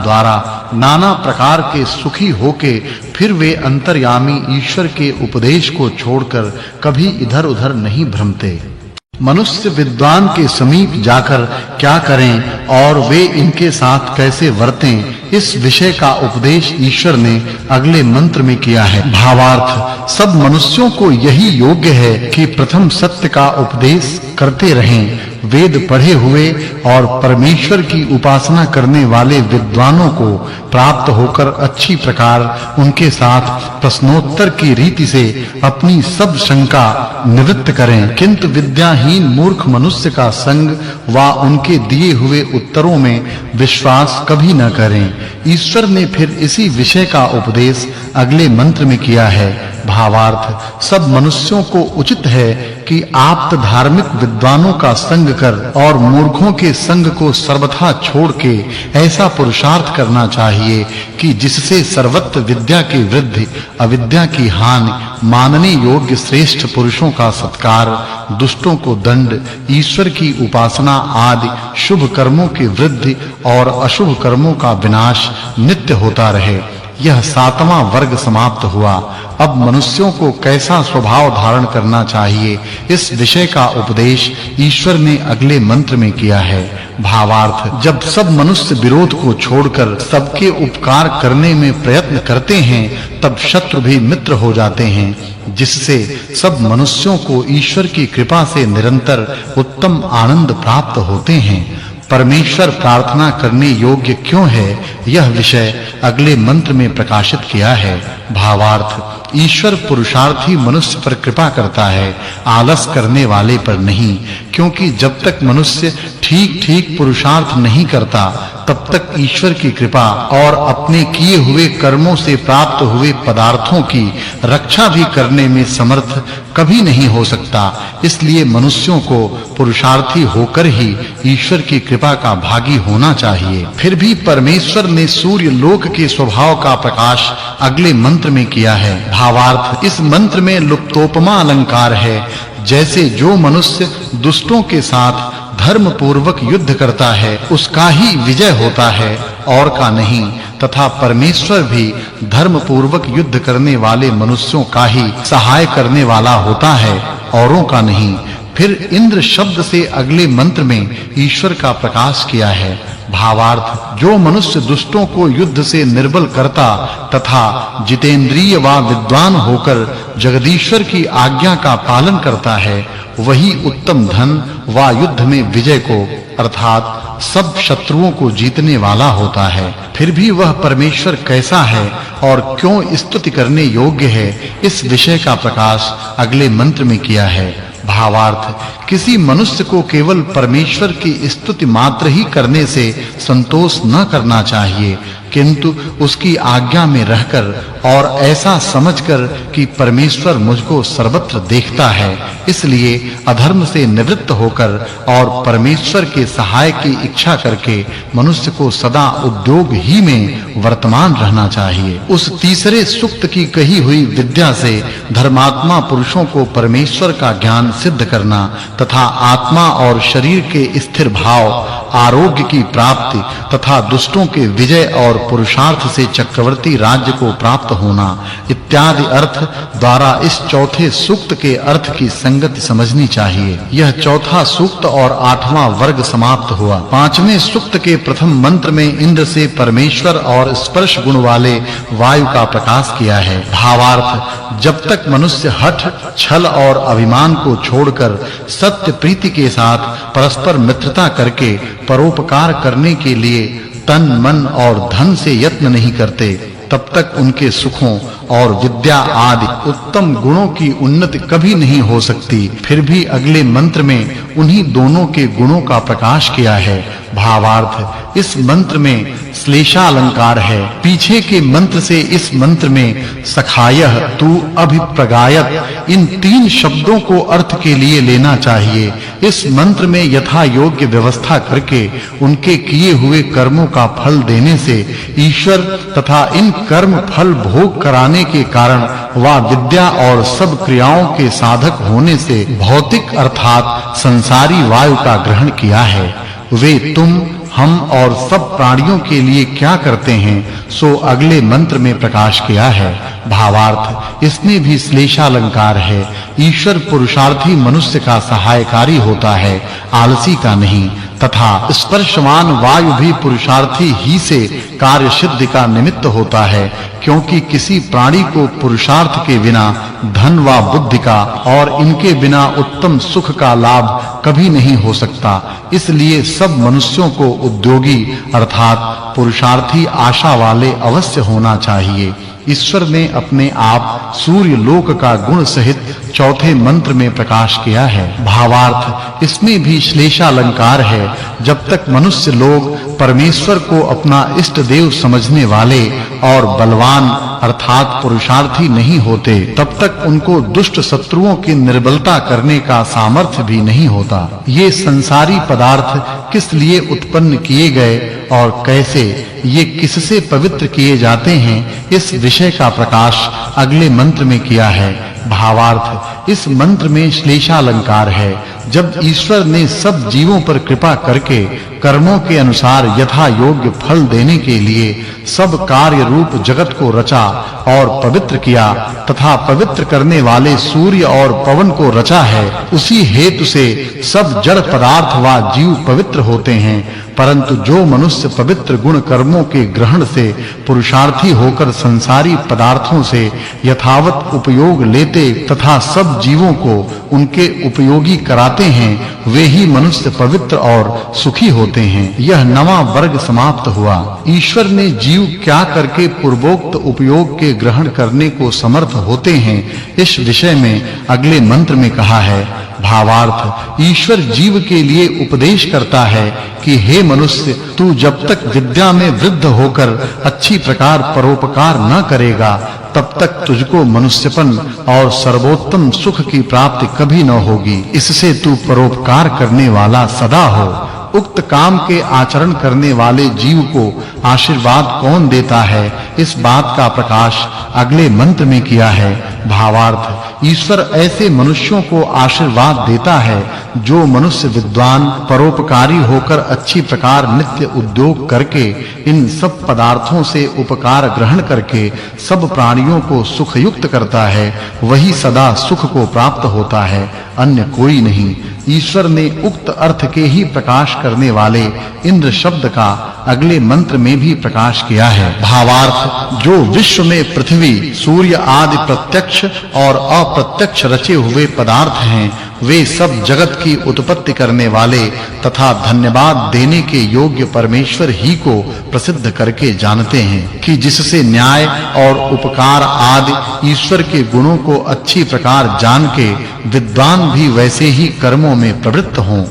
द्वारा नाना प्रकार के सुखी होके फिर वे अंतर्यामी ईश्वर के उपदेश को छोड़कर कभी इधर-उधर नहीं भ्रमते। मनुष्य विद्वान के समीप जाकर क्या करें और वे इनके साथ कैसे वर्तें, इस विषय का उपदेश ईश्वर ने अगले मंत्र में किया है। भावार्थ सब मनुष्यों को यही योग्य है कि प्रथम सत्य का उपदेश करते रहें। वेद पढ़े हुए और परमेश्वर की उपासना करने वाले विद्वानों को प्राप्त होकर अच्छी प्रकार उनके साथ प्रश्नोत्तर की रीति से अपनी सब शंका निवृत्त करें। किंतु विद्याहीन मूर्ख मनुष्य का संग व उनके दिए हुए उत्तरों में विश्वास कभी न करें। ईश्वर ने फिर इसी विषय का उपदेश अगले मंत्र में किया है। भावार्थ सब मनुष्यों को उचित है कि आप्त धार्मिक विद्वानों का संग कर और मूर्खों के संग को सर्वथा छोड़ के ऐसा पुरुषार्थ करना चाहिए कि जिससे सर्वत्र विद्या की वृद्धि, अविद्या की हानि, मानने योग्य श्रेष्ठ पुरुषों का सत्कार, दुष्टों को दंड, ईश्वर की उपासना आदि शुभ कर्मों की वृद्धि और अशुभ कर्मों का विनाश नित्य होता रहे। यह सातवां वर्ग समाप्त हुआ। अब मनुष्यों को कैसा स्वभाव धारण करना चाहिए, इस विषय का उपदेश ईश्वर ने अगले मंत्र में किया है। भावार्थ जब सब मनुष्य विरोध को छोड़कर सबके उपकार करने में प्रयत्न करते हैं, तब शत्रु भी मित्र हो जाते हैं, जिससे सब मनुष्यों को ईश्वर की कृपा से निरंतर उत्तम आनंद प्राप्त होते हैं। परमेश्वर प्रार्थना करने योग्य क्यों है, यह विषय अगले मंत्र में प्रकाशित किया है। भावार्थ ईश्वर पुरुषार्थी मनुष्य पर कृपा करता है, आलस करने वाले पर नहीं, क्योंकि जब तक मनुष्य ठीक-ठीक पुरुषार्थ नहीं करता, तब तक ईश्वर की कृपा और अपने किए हुए कर्मों से प्राप्त हुए पदार्थों की रक्षा भी करने में समर्थ कभी नहीं हो सकता। इसलिए मनुष्यों को पुरुषार्थी होकर ही ईश्वर की कृपा का भागी होना चाहिए। फिर भी परमेश्वर ने सूर्य लोक के स्वभाव का प्रकाश अगले मंत्र में किया है। भावार्थ इस मंत्र में लुप्तोपमा अलंकार है। जैसे जो मनुष्य दुष्टों के साथ धर्म पूर्वक युद्ध करता है, उसका ही विजय होता है और का नहीं, तथा परमेश्वर भी धर्म पूर्वक युद्ध करने वाले मनुष्यों का ही सहाय करने वाला होता है, औरों का नहीं। फिर इंद्र शब्द से अगले मंत्र में ईश्वर का प्रकाश किया है। भावार्थ जो मनुष्य दुष्टों को युद्ध से निर्बल करता तथा जितेंद्रिय व विद्वान होकर जगदीश्वर की आज्ञा का पालन करता है, वही उत्तम धन व युद्ध में विजय को अर्थात सब शत्रुओं को जीतने वाला होता है। फिर भी वह परमेश्वर कैसा है और क्यों स्तुति करने योग्य है, इस विषय का प्रकाश अगले मंत्र में किया है। भावार्थ किसी मनुष्य को केवल परमेश्वर की स्तुति मात्र ही करने से संतोष न करना चाहिए, किंतु उसकी आज्ञा में रहकर और ऐसा समझकर कि परमेश्वर मुझको सर्वत्र देखता है, इसलिए अधर्म से निवृत्त होकर और परमेश्वर के सहाय की इच्छा करके मनुष्य को सदा उद्योग ही में वर्तमान रहना चाहिए। उस तीसरे सूक्त की कही हुई विद्या से धर्मात्मा पुरुषों को परमेश्वर का ज्ञान सिद्ध करना तथा आत्मा और शरीर के स्थिर भाव, आरोग्य की प्राप्ति तथा दुष्टों के विजय और पुरुषार्थ से चक्रवर्ती राज्य को प्राप्त होना इत्यादि अर्थ द्वारा इस चौथे सूक्त के अर्थ की संगति समझनी चाहिए। यह चौथा सूक्त और 8वां वर्ग समाप्त हुआ। 5वें सूक्त के प्रथम मंत्र में इंद्र से परमेश्वर और स्पर्श गुण वाले वायु का प्रकाश किया है। भावार्थ, जब तक मनुष्य हठ, छल और अभिमान को छोड़कर सत्य प्रीति के साथ परस्पर मित्रता करके परोपकार करने के लिए तन, मन और धन से यत्न नहीं करते, तब तक उनके सुखों और विद्या आदि उत्तम गुणों की उन्नति कभी नहीं हो सकती। फिर भी अगले मंत्र में उन्हीं दोनों के गुणों का प्रकाश किया है। भावार्थ, इस मंत्र में श्लेषालंकार है। पीछे के मंत्र से इस मंत्र में सखायः, तू, अभिप्रगायत इन 3 शब्दों को अर्थ के लिए लेना चाहिए। इस मंत्र में यथा योग्य व्यवस्था करके उनके किए हुए कर्मों का फल देने से ईश्वर तथा इन कर्म फल भोग कराने के कारण व विद्या और सब क्रियाओं के साधक होने से भौतिक अर्थात संसारी वायु का ग्रहण किया है। वे तुम, हम और सब प्राणियों के लिए क्या करते हैं सो अगले मंत्र में प्रकाश किया है। भावार्थ, इसमें भी श्लेषालंकार है। ईश्वर पुरुषार्थी मनुष्य का सहायकारी होता है, आलसी का नहीं, तथा स्पर्शवान वायु भी पुरुषार्थी ही से कार्य सिद्धि का निमित्त होता है, क्योंकि किसी प्राणी को पुरुषार्थ के बिना धन व बुद्धि का और इनके बिना उत्तम सुख का लाभ कभी नहीं हो सकता। इसलिए सब मनुष्यों को उद्योगी अर्थात पुरुषार्थी आशा वाले अवश्य होना चाहिए। ईश्वर ने अपने आप सूर्य लोक का गुण सहित चौथे मंत्र में प्रकाश किया है। भावार्थ, इसमें भी श्लेषालंकार है। जब तक मनुष्य लोग परमेश्वर को अपना इष्ट देव समझने वाले और बलवान अर्थात पुरुषार्थी नहीं होते, तब तक उनको दुष्ट शत्रुओं की निर्बलता करने का सामर्थ्य भी नहीं होता। ये संसारी पदार्थ किस लिए उत्पन्न किए गए और कैसे, ये किससे पवित्र किए जाते हैं, इस विषय का प्रकाश अगले मंत्र में किया है। भावार्थ, इस मंत्र में श्लेषालंकार है। जब ईश्वर ने सब जीवों पर कृपा करके कर्मों के अनुसार यथा योग्य फल देने के लिए सब कार्य रूप जगत को रचा और पवित्र किया तथा पवित्र करने वाले सूर्य और पवन को रचा है, उसी हेतु से सब जड़ पदार्थ व जीव पवित्र होते हैं। परंतु जो मनुष्य पवित्र गुण कर्मों के ग्रहण से पुरुषार्थी होकर संसारी पदार्थों से यथावत उपयोग लेते तथा सब जीवों को उनके उपयोगी कराते हैं, वे ही मनुष्य पवित्र और सुखी होते हैं। यह 9वां वर्ग समाप्त हुआ। ईश्वर ने जीव क्या करके पूर्वोक्त उपयोग के ग्रहण करने को समर्थ होते हैं, इस विषय में अगले मंत्र में कहा है। भावार्थ, ईश्वर जीव के लिए उपदेश करता है कि हे मनुष्य, तू जब तक विद्या में वृद्ध होकर अच्छी प्रकार परोपकार न करेगा, तब तक तुझको मनुष्यपन और सर्वोत्तम सुख की प्राप्ति कभी न होगी। इससे तू परोपकार करने वाला सदा हो। उक्त काम के आचरण करने वाले जीव को आशीर्वाद कौन देता है, इस बात का प्रकाश अगले मंत्र में किया है। भावार्थ, ईश्वर ऐसे मनुष्यों को आशीर्वाद देता है जो मनुष्य विद्वान परोपकारी होकर अच्छी प्रकार नित्य उद्योग करके इन सब पदार्थों से उपकार ग्रहण करके सब प्राणियों को सुखयुक्त करता है, वही सदा सुख को प्राप्त होता है, अन्य कोई नहीं। ईश्वर ने उक्त अर्थ के ही प्रकाश करने वाले इंद्र शब्द का अगले मंत्र में भी प्रकाश किया है। भावार्थ, जो विश्व में पृथ्वी, सूर्य आदि प्रत्यक्ष और अप्रत्यक्ष रचे हुए पदार्थ हैं, वे सब जगत की उत्पत्ति करने वाले तथा धन्यवाद देने के योग्य परमेश्वर ही को प्रसिद्ध करके जानते हैं कि जिससे न्याय और उपकार आदि ईश्वर के गुणों को अच्छी प्रकार जान के विद्वान भी वैसे ही कर्मों में प्रवृत्त हों।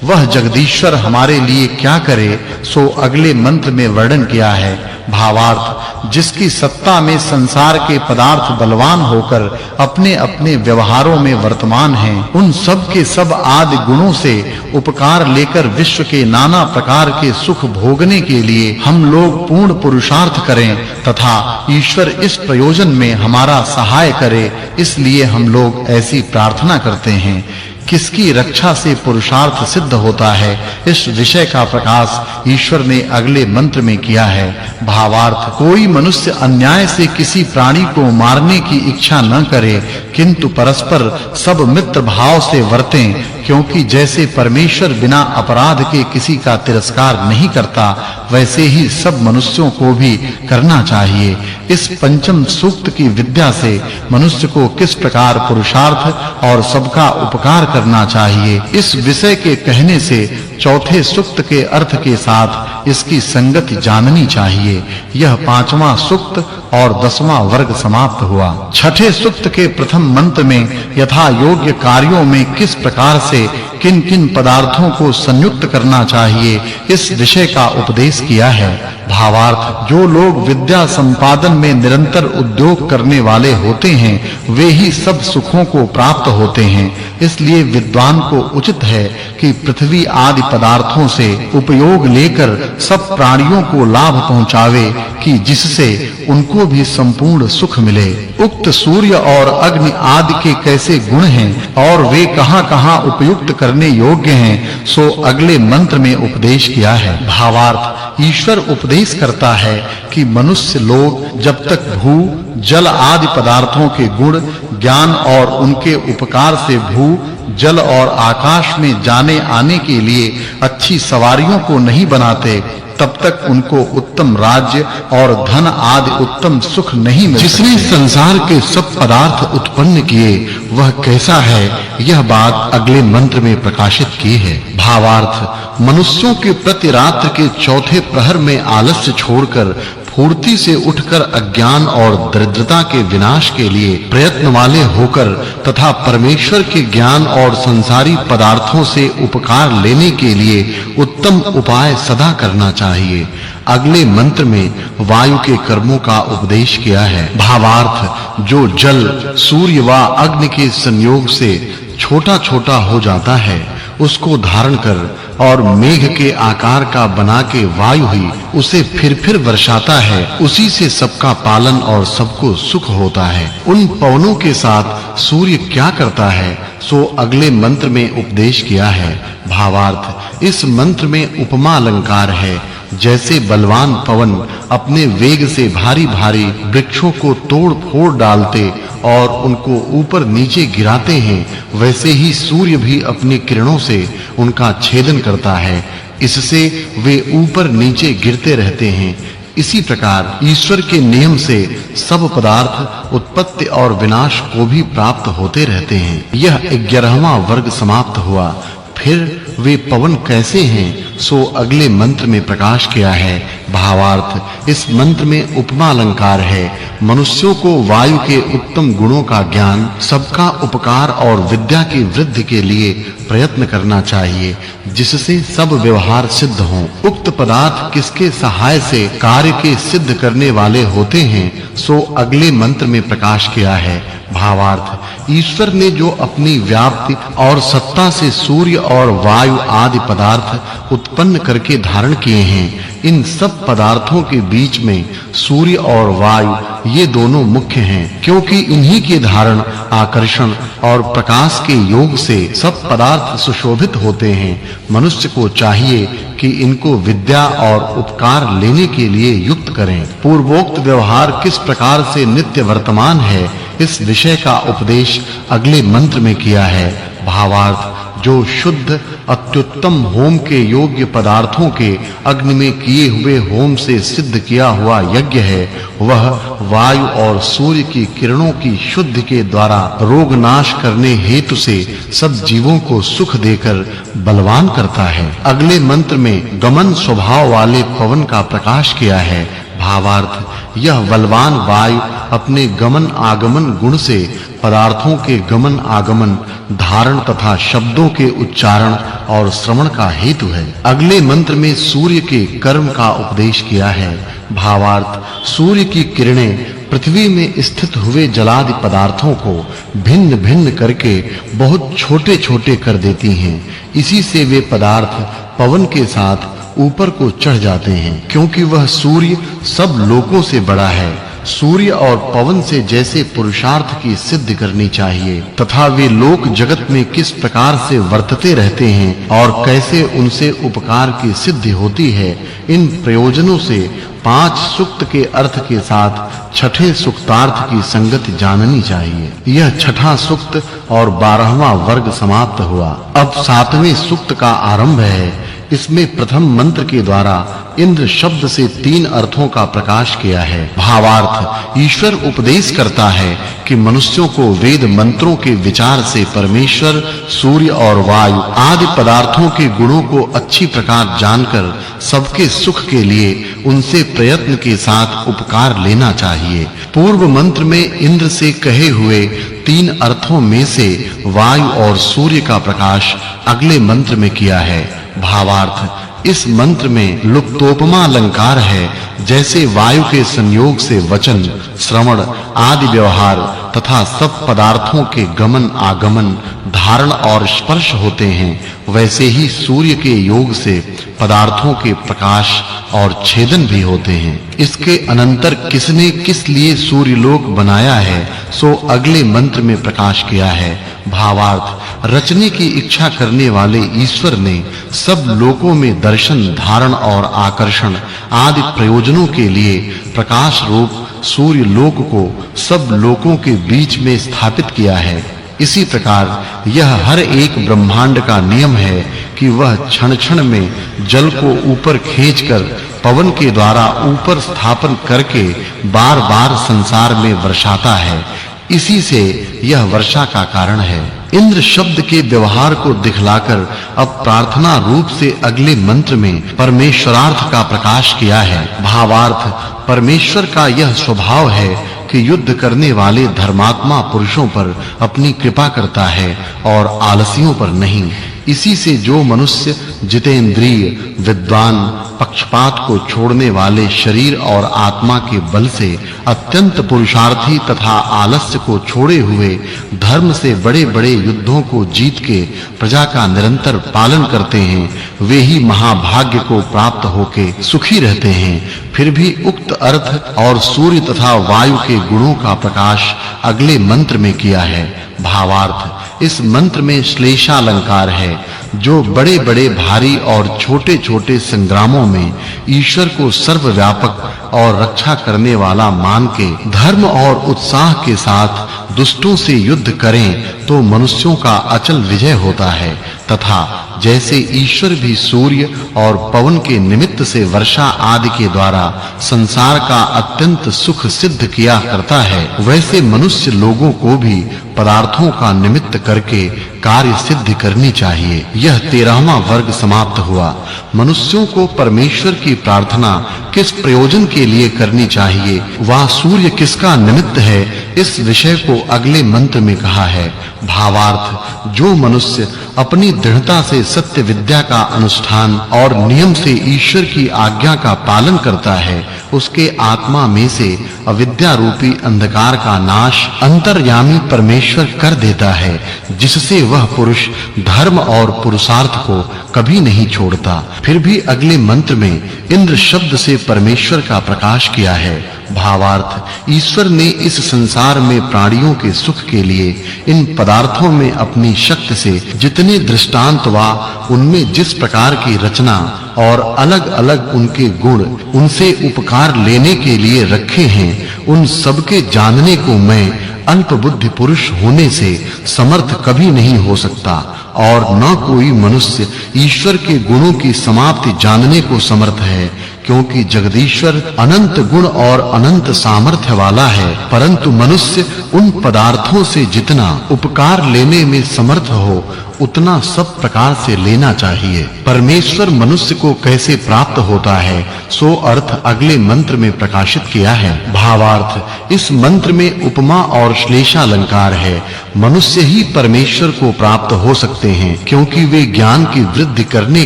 वह जगदीश्वर हमारे लिए क्या करे सो अगले मंत्र में वर्णन किया है। भावार्थ, जिसकी सत्ता में संसार के पदार्थ बलवान होकर अपने-अपने व्यवहारों में वर्तमान हैं, उन सब के सब आदि गुणों से उपकार लेकर विश्व के नाना प्रकार के सुख भोगने के लिए हम लोग पूर्ण पुरुषार्थ करें तथा ईश्वर इस प्रयोजन में हमारा सहाय करे, इसलिए हम लोग ऐसी प्रार्थना करते हैं। किसकी रक्षा से पुरुषार्थ सिद्ध होता है, इस विषय का प्रकाश ईश्वर ने अगले मंत्र में किया है। भावार्थ, कोई मनुष्य अन्याय से किसी प्राणी को मारने की इच्छा न करे, किंतु परस्पर सब मित्र भाव से वर्तें, क्योंकि जैसे परमेश्वर बिना अपराध के किसी का तिरस्कार नहीं करता, वैसे ही सब मनुष्यों को भी करना चाहिए। इस पंचम सूक्त की विद्या से मनुष्य को किस प्रकार पुरुषार्थ और सबका उपकार करना चाहिए, इस विषय के कहने से चौथे सूक्त के अर्थ के साथ इसकी संगति जाननी चाहिए। यह पांचवां सूक्त और 10वां वर्ग समाप्त हुआ। छठे सूक्त के प्रथम मंत्र में यथा योग्य कार्यों में किस प्रकार से किन-किन पदार्थों को संयुक्त करना चाहिए, इस विषय का उपदेश किया है। भावार्थ, जो लोग विद्या संपादन में निरंतर उद्योग करने वाले होते हैं, वे ही सब सुखों को प्राप्त होते हैं। इसलिए विद्वान को उचित है कि पृथ्वी आदि पदार्थों से उपयोग लेकर सब प्राणियों को लाभ पहुंचावे, कि जिससे उनको भी संपूर्ण सुख मिले। उक्त सूर्य और अग्नि आदि के कैसे गुण हैं और वे कहां-कहां उपयुक्त करने योग्य हैं, सो अगले मंत्र में उपदेश किया है। भावार्थ, ईश्वर उपदेश करता है कि मनुष्य लोग जब तक भू जल आदि पदार्थों के गुण ज्ञान और उनके उपकार से भू जल और आकाश में जाने आने के लिए अच्छी सवारियों को नहीं बनाते, तब तक उनको उत्तम राज्य और धन आदि उत्तम सुख नहीं मिलता। जिसने संसार के सब पदार्थ उत्पन्न किए, वह कैसा है, यह बात अगले मंत्र में प्रकाशित की है। भावार्थ, मनुष्यों के प्रति रात्र के चौथे प्रहर में आलस्य छोड़कर फूर्ति से उठकर अज्ञान और दरिद्रता के विनाश के लिए प्रयत्न वाले होकर तथा परमेश्वर के ज्ञान और संसारी पदार्थों से उपकार लेने के लिए उत्तम उपाय सदा करना चाहिए। अगले मंत्र में वायु के कर्मों का उपदेश किया है। भावार्थ, जो जल सूर्य व अग्नि के संयोग से छोटा-छोटा हो जाता है, उसको धारण कर और मेघ के आकार का बना के वायु ही उसे फिर वर्षाता है, उसी से सबका पालन और सबको सुख होता है। उन पवनों के साथ सूर्य क्या करता है, सो अगले मंत्र में उपदेश किया है। भावार्थ, इस मंत्र में उपमा अलंकार है। जैसे बलवान पवन अपने वेग से भारी-भारी वृक्षों को तोड़-फोड़ डालते और उनको ऊपर नीचे गिराते हैं, वैसे ही सूर्य भी अपनी किरणों से उनका छेदन करता है। इससे वे ऊपर नीचे गिरते रहते हैं। इसी प्रकार ईश्वर के नियम से सब पदार्थ उत्पत्ति और विनाश को भी प्राप्त होते रहते हैं। यह 11वां वर्ग समाप्त हुआ। फिर वे पवन कैसे हैं, सो अगले मंत्र में प्रकाश किया है। भावार्थ, इस मंत्र में उपमा अलंकार है। मनुष्यों को वायु के उत्तम गुणों का ज्ञान, सबका उपकार और विद्या की वृद्धि के लिए प्रयत्न करना चाहिए, जिससे सब व्यवहार सिद्ध हों। उक्त पदार्थ किसके सहाय से कार्य के सिद्ध करने वाले होते हैं, सो अगले मंत्र में प्रकाश किया है। भावार्थ, ईश्वर ने जो अपनी व्याप्ति और सत्ता से सूर्य और वायु आदि पदार्थ उत्पन्न करके धारण किए हैं, इन सब पदार्थों के बीच में सूर्य और वायु ये दोनों मुख्य हैं, क्योंकि इन्हीं के धारण, आकर्षण और प्रकाश के योग से सब पदार्थ सुशोभित होते हैं। मनुष्य को चाहिए कि इनको विद्या और उपकार लेने के लिए युक्त करें। पूर्वोक्त व्यवहार किस प्रकार से नित्य वर्तमान है, इस विषय का उपदेश अगले मंत्र में किया है। भावार्थ, जो शुद्ध अत्युत्तम होम के योग्य पदार्थों के अग्नि में किए हुए होम से सिद्ध किया हुआ यज्ञ है, वह वायु और सूर्य की किरणों की शुद्धि के द्वारा रोग नाश करने हेतु से सब जीवों को सुख देकर बलवान करता है। अगले मंत्र में गमन स्वभाव वाले पवन का प्रकाश किया है। भावार्थ, यह बलवान वायु अपने गमन आगमन गुण से पदार्थों के गमन आगमन, धारण तथा शब्दों के उच्चारण और श्रवण का हेतु है। अगले मंत्र में सूर्य के कर्म का उपदेश किया है। भावार्थ, सूर्य की किरणें पृथ्वी में स्थित हुए जलादि पदार्थों को भिन्न-भिन्न करके बहुत छोटे-छोटे कर देती हैं। इसी से वे पदार्थ पवन के साथ ऊपर को चढ़ जाते हैं, क्योंकि वह सूर्य सब लोकों से बड़ा है। सूर्य और पवन से जैसे पुरुषार्थ की सिद्धि करनी चाहिए तथा वे लोक जगत में किस प्रकार से वर्तते रहते हैं और कैसे उनसे उपकार की सिद्धि होती है, इन प्रयोजनों से 5 सूक्त के अर्थ के साथ छठे सूक्तार्थ की संगति जाननी चाहिए। यह छठा सूक्त और 12वां वर्ग समाप्त हुआ। अब 7वें सूक्त का आरंभ है। इसमें प्रथम मंत्र के द्वारा इंद्र शब्द से 3 अर्थों का प्रकाश किया है। भावार्थ, ईश्वर उपदेश करता है कि मनुष्यों को वेद मंत्रों के विचार से परमेश्वर, सूर्य और वायु आदि पदार्थों के गुणों को अच्छी प्रकार जानकर सबके सुख के लिए उनसे प्रयत्न के साथ उपकार लेना चाहिए। पूर्व मंत्र में इंद्र से कहे हुए 3 अर्थों में से वायु और सूर्य का प्रकाश अगले मंत्र में किया है। भावार्थ, इस मंत्र में लुप्तोपमा अलंकार है। जैसे वायु के संयोग से वचन, श्रवण आदि व्यवहार तथा सब पदार्थों के गमन आगमन, धारण और स्पर्श होते हैं, वैसे ही सूर्य के योग से पदार्थों के प्रकाश और छेदन भी होते हैं। इसके अनंतर किसने किस लिए सूर्य लोक बनाया है सो अगले मंत्र में प्रकाश किया है। भावार्थ, रचने की इच्छा करने वाले ईश्वर ने सब लोकों में दर्शन, धारण और आकर्षण आदि प्रयोजनों के लिए प्रकाश रूप सूर्य लोक को सब लोकों के बीच में स्थापित किया है। इसी प्रकार यह हर एक ब्रह्मांड का नियम है कि वह क्षण-क्षण में जल को ऊपर खींचकर पवन के द्वारा ऊपर स्थापन करके बार-बार संसार में वर्षाता है। इसी से यह वर्षा का कारण है। इंद्र शब्द के व्यवहार को दिखलाकर अब प्रार्थना रूप से अगले मंत्र में परमेश्वरार्थ का प्रकाश किया है। भावार्थ, परमेश्वर का यह स्वभाव है कि युद्ध करने वाले धर्मात्मा पुरुषों पर अपनी कृपा करता है और आलसियों पर नहीं। इसी से जो मनुष्य जितेंद्रिय, विद्वान, पक्षपात को छोड़ने वाले शरीर और आत्मा के बल से अत्यंत पुरुषार्थी तथा आलस्य को छोड़े हुए धर्म से बड़े-बड़े युद्धों को जीत के प्रजा का निरंतर पालन करते हैं, वे ही महाभाग्य को प्राप्त होके सुखी रहते हैं। फिर भी उक्त अर्थ और सूर्य तथा वायु के गुणों का प्रकाश अगले मंत्र में किया है। भावार्थ, इस मंत्र में श्लेषालंकार है। जो बड़े-बड़े भारी और छोटे-छोटे संग्रामों में ईश्वर को सर्वव्यापक और रक्षा करने वाला मान के धर्म और उत्साह के साथ दुष्टों से युद्ध करें तो मनुष्यों का अचल विजय होता है। तथा जैसे ईश्वर भी सूर्य और पवन के निमित्त से वर्षा आदि के द्वारा संसार का अत्यंत सुख सिद्ध किया करता है, वैसे मनुष्य लोगों को भी पदार्थों का निमित्त करके कार्य सिद्ध करनी चाहिए। यह 13वां वर्ग समाप्त हुआ। मनुष्यों को परमेश्वर की प्रार्थना किस प्रयोजन के लिए करनी चाहिए, वह सूर्य किसका निमित्त है, इस विषय को अगले मंत्र में कहा है। भावार्थ, जो मनुष्य अपनी दृढ़ता से सत्य विद्या का अनुष्ठान और नियम से ईश्वर की आज्ञा का पालन करता है, उसके आत्मा में से अविद्या रूपी अंधकार का नाश अंतर्यामी परमेश्वर कर देता है, जिससे वह पुरुष धर्म और पुरुषार्थ को कभी नहीं छोड़ता। फिर भी अगले मंत्र में इंद्र शब्द से परमेश्वर का प्रकाश किया है। भावार्थ, ईश्वर ने इस संसार में प्राणियों के सुख के लिए इन पदार्थों में अपनी शक्ति से जितने दृष्टांत वा उनमें जिस प्रकार की रचना और अलग-अलग उनके गुण उनसे उपकार लेने के लिए रखे हैं, उन सब के जानने को मैं अल्प बुद्धि पुरुष होने से समर्थ कभी नहीं हो सकता और न कोई मनुष्य ईश्वर के गुणों की समाप्ति जानने को समर्थ है, क्योंकि जगदीश्वर अनंत गुण और अनंत सामर्थ्य वाला है। परंतु मनुष्य उन पदार्थों से जितना उपकार लेने में समर्थ हो उतना सब प्रकार से लेना चाहिए। परमेश्वर मनुष्य को कैसे प्राप्त होता है सो अर्थ अगले मंत्र में प्रकाशित किया है। भावार्थ, इस मंत्र में उपमा और श्लेषालंकार है। मनुष्य ही परमेश्वर को प्राप्त हो सकते हैं, क्योंकि वे ज्ञान की वृद्धि करने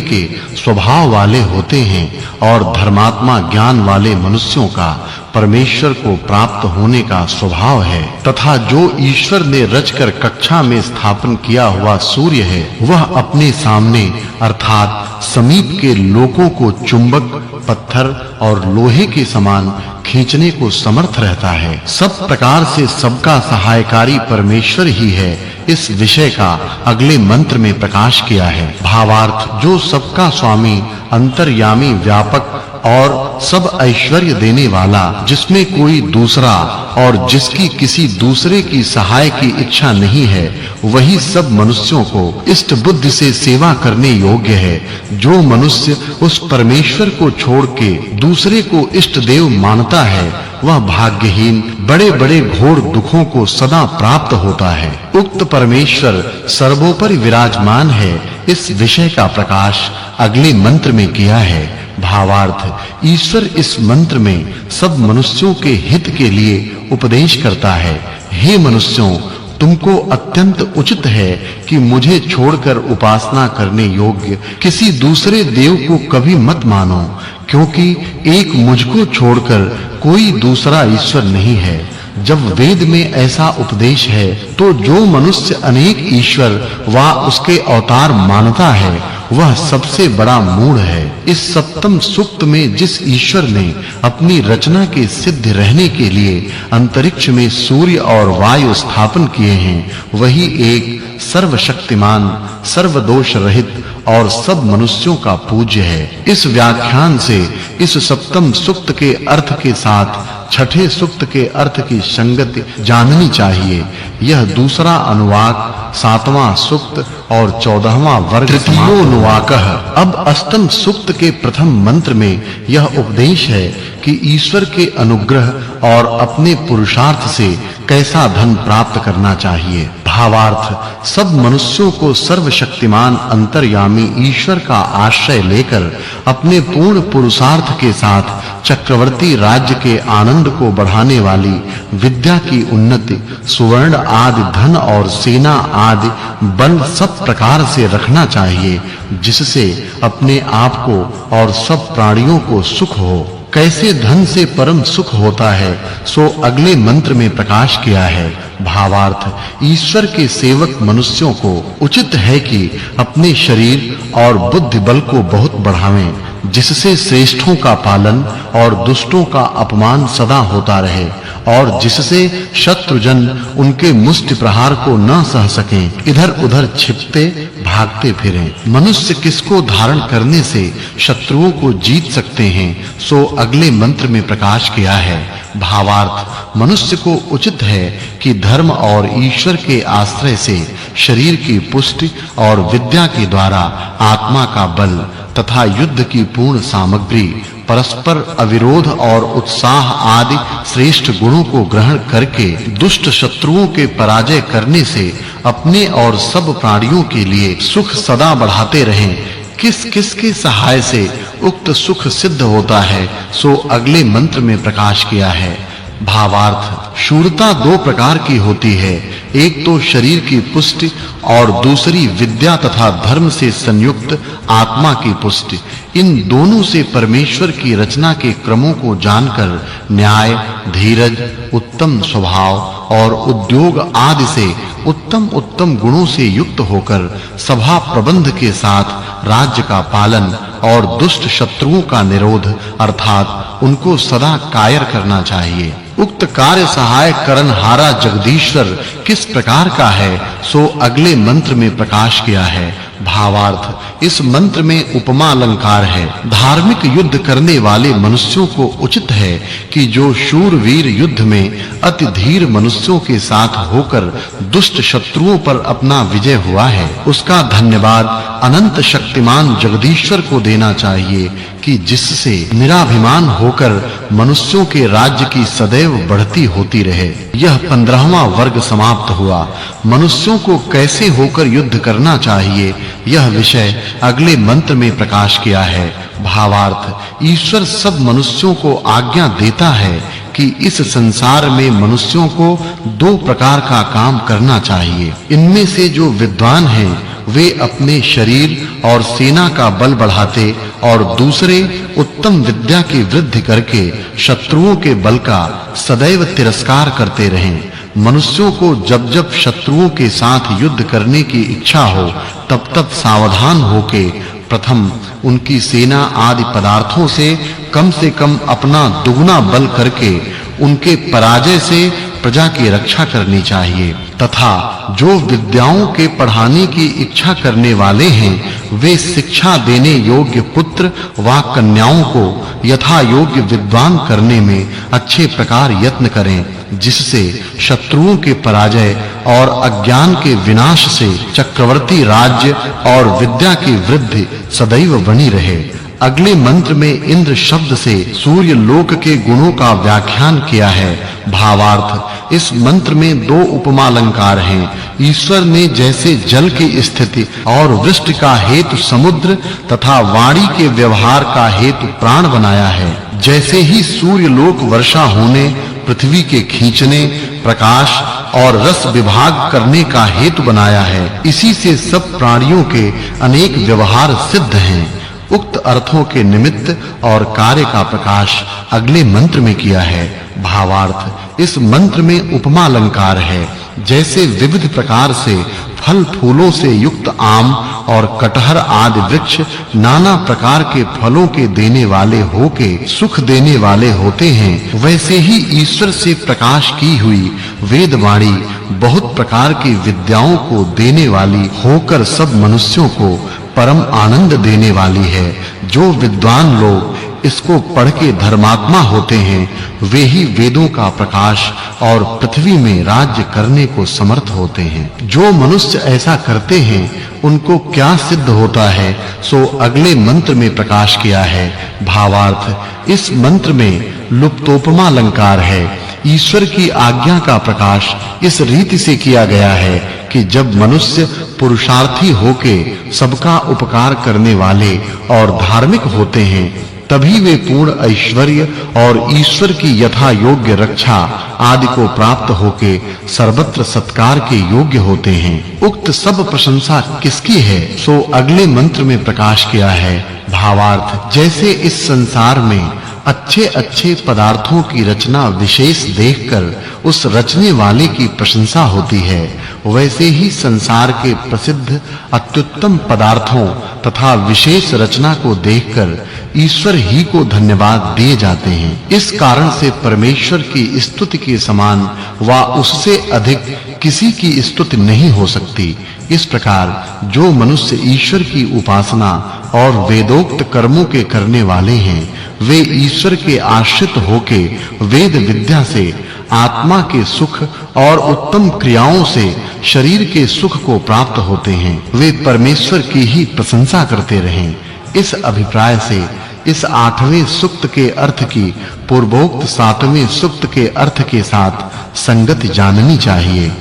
के स्वभाव वाले होते हैं और धर्मात्मा ज्ञान वाले मनुष्यों का परमेश्वर को प्राप्त होने का स्वभाव है तथा जो ईश्वर ने रचकर कक्षा में स्थापन किया हुआ सूर्य है वह अपने सामने अर्थात समीप के लोकों को चुंबक पत्थर और लोहे के समान खींचने को समर्थ रहता है। सब प्रकार से सबका सहायकारी परमेश्वर ही है। इस विषय का अगले मंत्र में प्रकाश किया है। भावार्थ जो सबका स्वामी अंतर्यामी व्यापक और सब ऐश्वर्य देने वाला जिसमें कोई दूसरा और जिसकी किसी दूसरे की सहाय की इच्छा नहीं है वही सब मनुष्यों को इष्ट बुद्धि से सेवा करने योग्य है। जो मनुष्य उस परमेश्वर को छोड़ के दूसरे को इष्ट देव मानता है वह भाग्यहीन बड़े-बड़े घोर दुखों को सदा प्राप्त होता है। उक्त परमेश्वर सर्वोपरि विराजमान है। इस विषय का प्रकाश अगले मंत्र में किया है। भावार्थ ईश्वर इस मंत्र में सब मनुष्यों के हित के लिए उपदेश करता है। हे मनुष्यों, तुमको अत्यंत उचित है कि मुझे छोड़कर उपासना करने योग्य किसी दूसरे देव को कभी मत मानो, क्योंकि एक मुझको छोड़कर कोई दूसरा ईश्वर नहीं है। जब वेद में ऐसा उपदेश है तो जो मनुष्य अनेक ईश्वर वा उसके अवतार मानता है वह सबसे बड़ा मूढ़ है। इस सप्तम सूक्त में जिस ईश्वर ने अपनी रचना के सिद्ध रहने के लिए अंतरिक्ष में सूर्य और वायु स्थापन किए हैं वही एक सर्वशक्तिमान सर्वदोष रहित और सब मनुष्यों का पूज्य है। इस व्याख्यान से इस सप्तम सूक्त के अर्थ के साथ छठे सूक्त के अर्थ की संगति जाननी चाहिए। यह दूसरा अनुवाक, सातवां सूक्त और 14वां वर्ग तृतीयोनुवाकः। अब अष्टम सूक्त के प्रथम मंत्र में यह उपदेश है कि ईश्वर के अनुग्रह और अपने पुरुषार्थ से कैसा धन प्राप्त करना चाहिए। भावार्थ सब मनुष्यों को सर्वशक्तिमान अंतर्यामी ईश्वर का आश्रय लेकर अपने पूर्ण पुरुषार्थ के साथ चक्रवर्ती राज्य के आनंद को बढ़ाने वाली विद्या की उन्नति, सुवर्ण आदि धन और सेना आदि बल सब प्रकार से रखना चाहिए, जिससे अपने आप को और सब प्राणियों को सुख हो। कैसे धन से परम सुख होता है सो अगले मंत्र में प्रकाश किया है। भावार्थ ईश्वर के सेवक मनुष्यों को उचित है कि अपने शरीर और बुद्धि बल को बहुत बढ़ावें, जिससे श्रेष्ठों का पालन और दुष्टों का अपमान सदा होता रहे और जिससे शत्रुजन उनके मुष्टि प्रहार को न सह सकें, इधर-उधर छिपते भागते फिरें। मनुष्य किसको धारण करने से शत्रुओं को जीत सकते हैं सो अगले मंत्र में प्रकाश किया है। भावार्थ मनुष्य को उचित है कि धर्म और ईश्वर के आश्रय से शरीर की पुष्टि और विद्या के द्वारा आत्मा का बल तथा युद्ध की पूर्ण सामग्री, परस्पर अविरोध और उत्साह आदि श्रेष्ठ गुणों को ग्रहण करके दुष्ट शत्रुओं के पराजय करने से अपने और सब प्राणियों के लिए सुख सदा बढ़ाते रहें। किस के सहाय से उक्त सुख सिद्ध होता है सो अगले मंत्र में प्रकाश किया है। भावार्थ शूरता दो प्रकार की होती है, एक तो शरीर की पुष्टि और दूसरी विद्या तथा धर्म से संयुक्त आत्मा की पुष्टि। इन दोनों से परमेश्वर की रचना के क्रमों को जानकर न्याय, धीरज, उत्तम स्वभाव और उद्योग आदि से उत्तम गुणों से युक्त होकर सभा प्रबंध के साथ राज्य का पालन और दुष्ट शत्रुओं का निरोध अर्थात उनको सदा कायर करना चाहिए। उक्त कार्य सहाय करनहारा जगदीश्वर किस प्रकार का है सो अगले मंत्र में प्रकाश किया है। भावार्थ इस मंत्र में उपमा अलंकार है। धार्मिक युद्ध करने वाले मनुष्यों को उचित है कि जो शूरवीर युद्ध में अति धीर मनुष्यों के साथ होकर दुष्ट शत्रुओं पर अपना विजय हुआ है उसका धन्यवाद अनंत शक्तिमान जगदीश्वर को देना चाहिए कि जिससे निराभिमान होकर मनुष्यों के राज्य की सदैव बढ़ती होती रहे। यह 15वां वर्ग समाप्त हुआ। मनुष्यों को कैसे होकर युद्ध करना चाहिए यह विषय अगले मंत्र में प्रकाश किया है। भावार्थ ईश्वर सब मनुष्यों को आज्ञा देता है कि इस संसार में मनुष्यों को दो प्रकार का काम करना चाहिए। इनमें से जो विद्वान हैं वे अपने शरीर और सेना का बल बढ़ाते और दूसरे उत्तम विद्या की वृद्धि करके शत्रुओं के बल का सदैव तिरस्कार करते रहें। मनुष्यों को जब-जब शत्रुओं के साथ युद्ध करने की इच्छा हो तब-तब सावधान होके प्रथम उनकी सेना आदि पदार्थों से कम अपना दुगना बल करके उनके पराजय से प्रजा की रक्षा करनी चाहिए तथा जो विद्याओं के पढ़ाने की इच्छा करने वाले हैं वे शिक्षा देने योग्य पुत्र व कन्याओं को यथा योग्य विद्वान करने में अच्छे प्रकार यत्न करें, जिससे शत्रुओं के पराजय और अज्ञान के विनाश से चक्रवर्ती राज्य और विद्या की वृद्धि सदैव बनी रहे। अगले मंत्र में इंद्र शब्द से सूर्य लोक के गुणों का व्याख्यान किया है। भावार्थ, इस मंत्र में दो उपमा अलंकार हैं। ईश्वर ने जैसे जल की स्थिति और वृष्टि का हेतु समुद्र तथा वाणी के व्यवहार का हेतु प्राण बनाया है, जैसे ही सूर्य लोक वर्षा होने, पृथ्वी के खींचने, प्रकाश और रस विभाग करने का हेतु बनाया है, इसी से सब प्राणियों के अनेक व्यवहार सिद्ध हैं। उक्त अर्थों के निमित्त और कार्य का प्रकाश अगले मंत्र में किया है। भावार्थ, इस मंत्र में उपमा अलंकार है। जैसे विविध प्रकार से फल फूलों से युक्त आम और कटहर आदि वृक्ष नाना प्रकार के फलों के देने वाले होके सुख देने वाले होते हैं, वैसे ही ईश्वर से प्रकाश की हुई वेदवाणी बहुत प्रकार की विद्याओं को देने वाली होकर सब मनुष्यों को परम आनंद देने वाली है। जो विद्वान लोग इसको पढ़ के धर्मात्मा होते हैं वे ही वेदों का प्रकाश और पृथ्वी में राज्य करने को समर्थ होते हैं। जो मनुष्य ऐसा करते हैं उनको क्या सिद्ध होता है सो अगले मंत्र में प्रकाश किया है। भावार्थ, इस मंत्र में लुप्तोपमा अलंकार है। ईश्वर की आज्ञा का प्रकाश इस रीति से किया गया है कि जब मनुष्य पुरुषार्थी होके सबका उपकार करने वाले और धार्मिक होते हैं तभी वे पूर्ण ऐश्वर्य और ईश्वर की यथा योग्य रक्षा आदि को प्राप्त होके सर्वत्र सत्कार के योग्य होते हैं। उक्त सब प्रशंसा किसकी है सो अगले मंत्र में प्रकाश किया है। भावार्थ, जैसे इस संसार में अच्छे-अच्छे पदार्थों की रचना विशेष देखकर उस रचने वाले की प्रशंसा होती है, वैसे ही संसार के प्रसिद्ध अत्युत्तम पदार्थों तथा विशेष रचना को देखकर ईश्वर ही को धन्यवाद दिए जाते हैं। इस कारण से परमेश्वर की स्तुति के समान व उससे अधिक किसी की स्तुति नहीं हो सकती। इस प्रकार जो मनुष्य ईश्वर की उपासना और वेदोक्त कर्मों के करने वाले हैं वे ईश्वर के आश्रित होके वेद विद्या से आत्मा के सुख और उत्तम क्रियाओं से शरीर के सुख को प्राप्त होते हैं। वे परमेश्वर की ही प्रशंसा करते रहें। इस अभिप्राय से इस 8वें सूक्त के अर्थ की पूर्वोक्त 7वें सूक्त के अर्थ के साथ संगति जाननी चाहिए।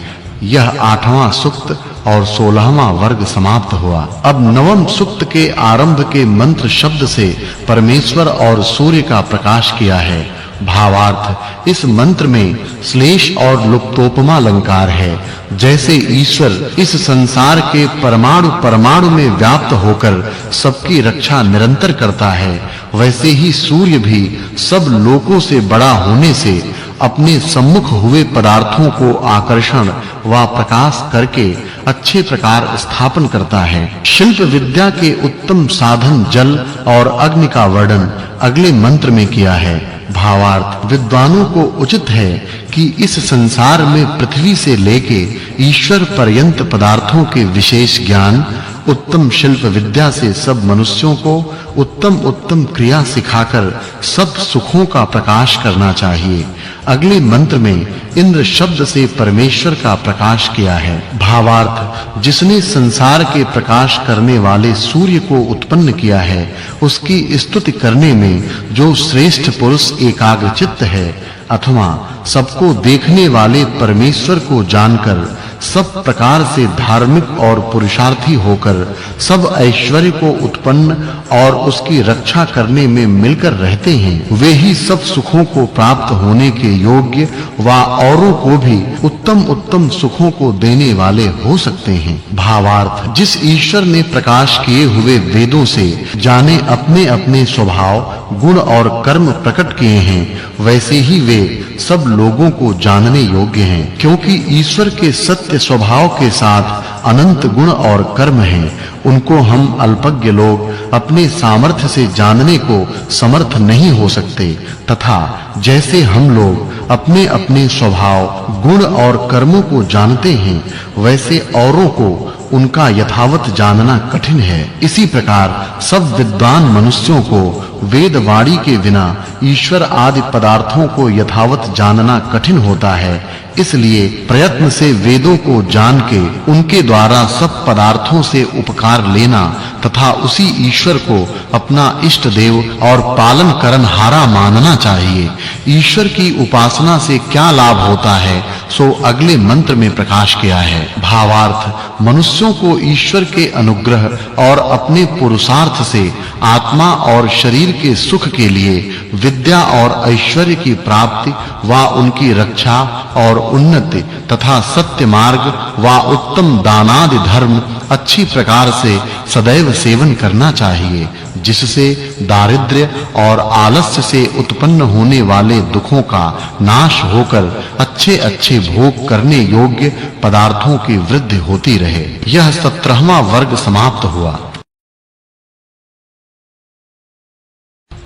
यह 8वां सूक्त और 16वां वर्ग समाप्त हुआ। अब 9वें सूक्त के आरंभ के मंत्र शब्द से परमेश्वर और सूर्य का प्रकाश किया है। भावार्थ, इस मंत्र में श्लेष और लुप्तोपमा अलंकार है। जैसे ईश्वर इस संसार के परमाणु में व्याप्त होकर सबकी रक्षा निरंतर करता है, वैसे ही सूर्य भी सब लोकों से बड़ा होने से अपने सम्मुख हुए पदार्थों को आकर्षण व प्रकाश करके अच्छे प्रकार स्थापन करता है। शिल्प विद्या के उत्तम साधन जल और अग्नि का वर्णन अगले मंत्र में किया है। भावार्थ, विद्वानों को उचित है कि इस संसार में पृथ्वी से लेके ईश्वर पर्यंत पदार्थों के विशेष ज्ञान, उत्तम शिल्प विद्या से सब मनुष्यों को उत्तम क्रिया सिखाकर सब सुखों का प्रकाश करना चाहिए। अगले मंत्र में इंद्र शब्द से परमेश्वर का प्रकाश किया है। भावार्थ, जिसने संसार के प्रकाश करने वाले सूर्य को उत्पन्न किया है उसकी स्तुति करने में जो श्रेष्ठ पुरुष एकाग्रचित्त है अथवा सबको देखने वाले परमेश्वर को जानकर सब प्रकार से धार्मिक और पुरुषार्थी होकर सब ऐश्वर्य को उत्पन्न और उसकी रक्षा करने में मिलकर रहते हैं, वे ही सब सुखों को प्राप्त होने के योग्य व औरों को भी उत्तम सुखों को देने वाले हो सकते हैं। भावार्थ, जिस ईश्वर ने प्रकाश किए हुए वेदों से जाने अपने स्वभाव, गुण और कर्म प्रकट किए हैं, वैसे ही वे सब लोगों को जानने योग्य हैं, क्योंकि ईश्वर के सत्य स्वभाव के साथ अनंत गुण और कर्म हैं। उनको हम अल्पज्ञ लोग अपने सामर्थ्य से जानने को समर्थ नहीं हो सकते, तथा जैसे हम लोग अपने स्वभाव, गुण और कर्मों को जानते हैं, वैसे औरों को उनका यथावत जानना कठिन है। इसी प्रकार सब विद्वान मनुष्यों को वेद वाणी के बिना ईश्वर आदि पदार्थों को यथावत जानना कठिन होता है। इसलिए प्रयत्न से वेदों को जान के उनके द्वारा सब पदार्थों से उपकार लेना तथा उसी ईश्वर को अपना इष्ट देव और पालन करनहारा मानना चाहिए। ईश्वर की उपासना से क्या लाभ होता है, सो अगले मंत्र में प्रकाश किया है। भावार्थ, मनुष्यों को ईश्वर के अनुग्रह और अपने पुरुषार्थ से आत्मा और शरीर के सुख के लिए विद्या और ऐश्वर्य की प्राप्ति व उनकी रक्षा और उन्नति तथा सत्य मार्ग व उत्तम दानादि धर्म अच्छी प्रकार से सदैव सेवन करना चाहिए, जिससे दारिद्र्य और आलस्य से उत्पन्न होने वाले दुखों का नाश होकर अच्छे भोग करने योग्य पदार्थों की वृद्धि होती रहे। यह 17वां वर्ग समाप्त हुआ।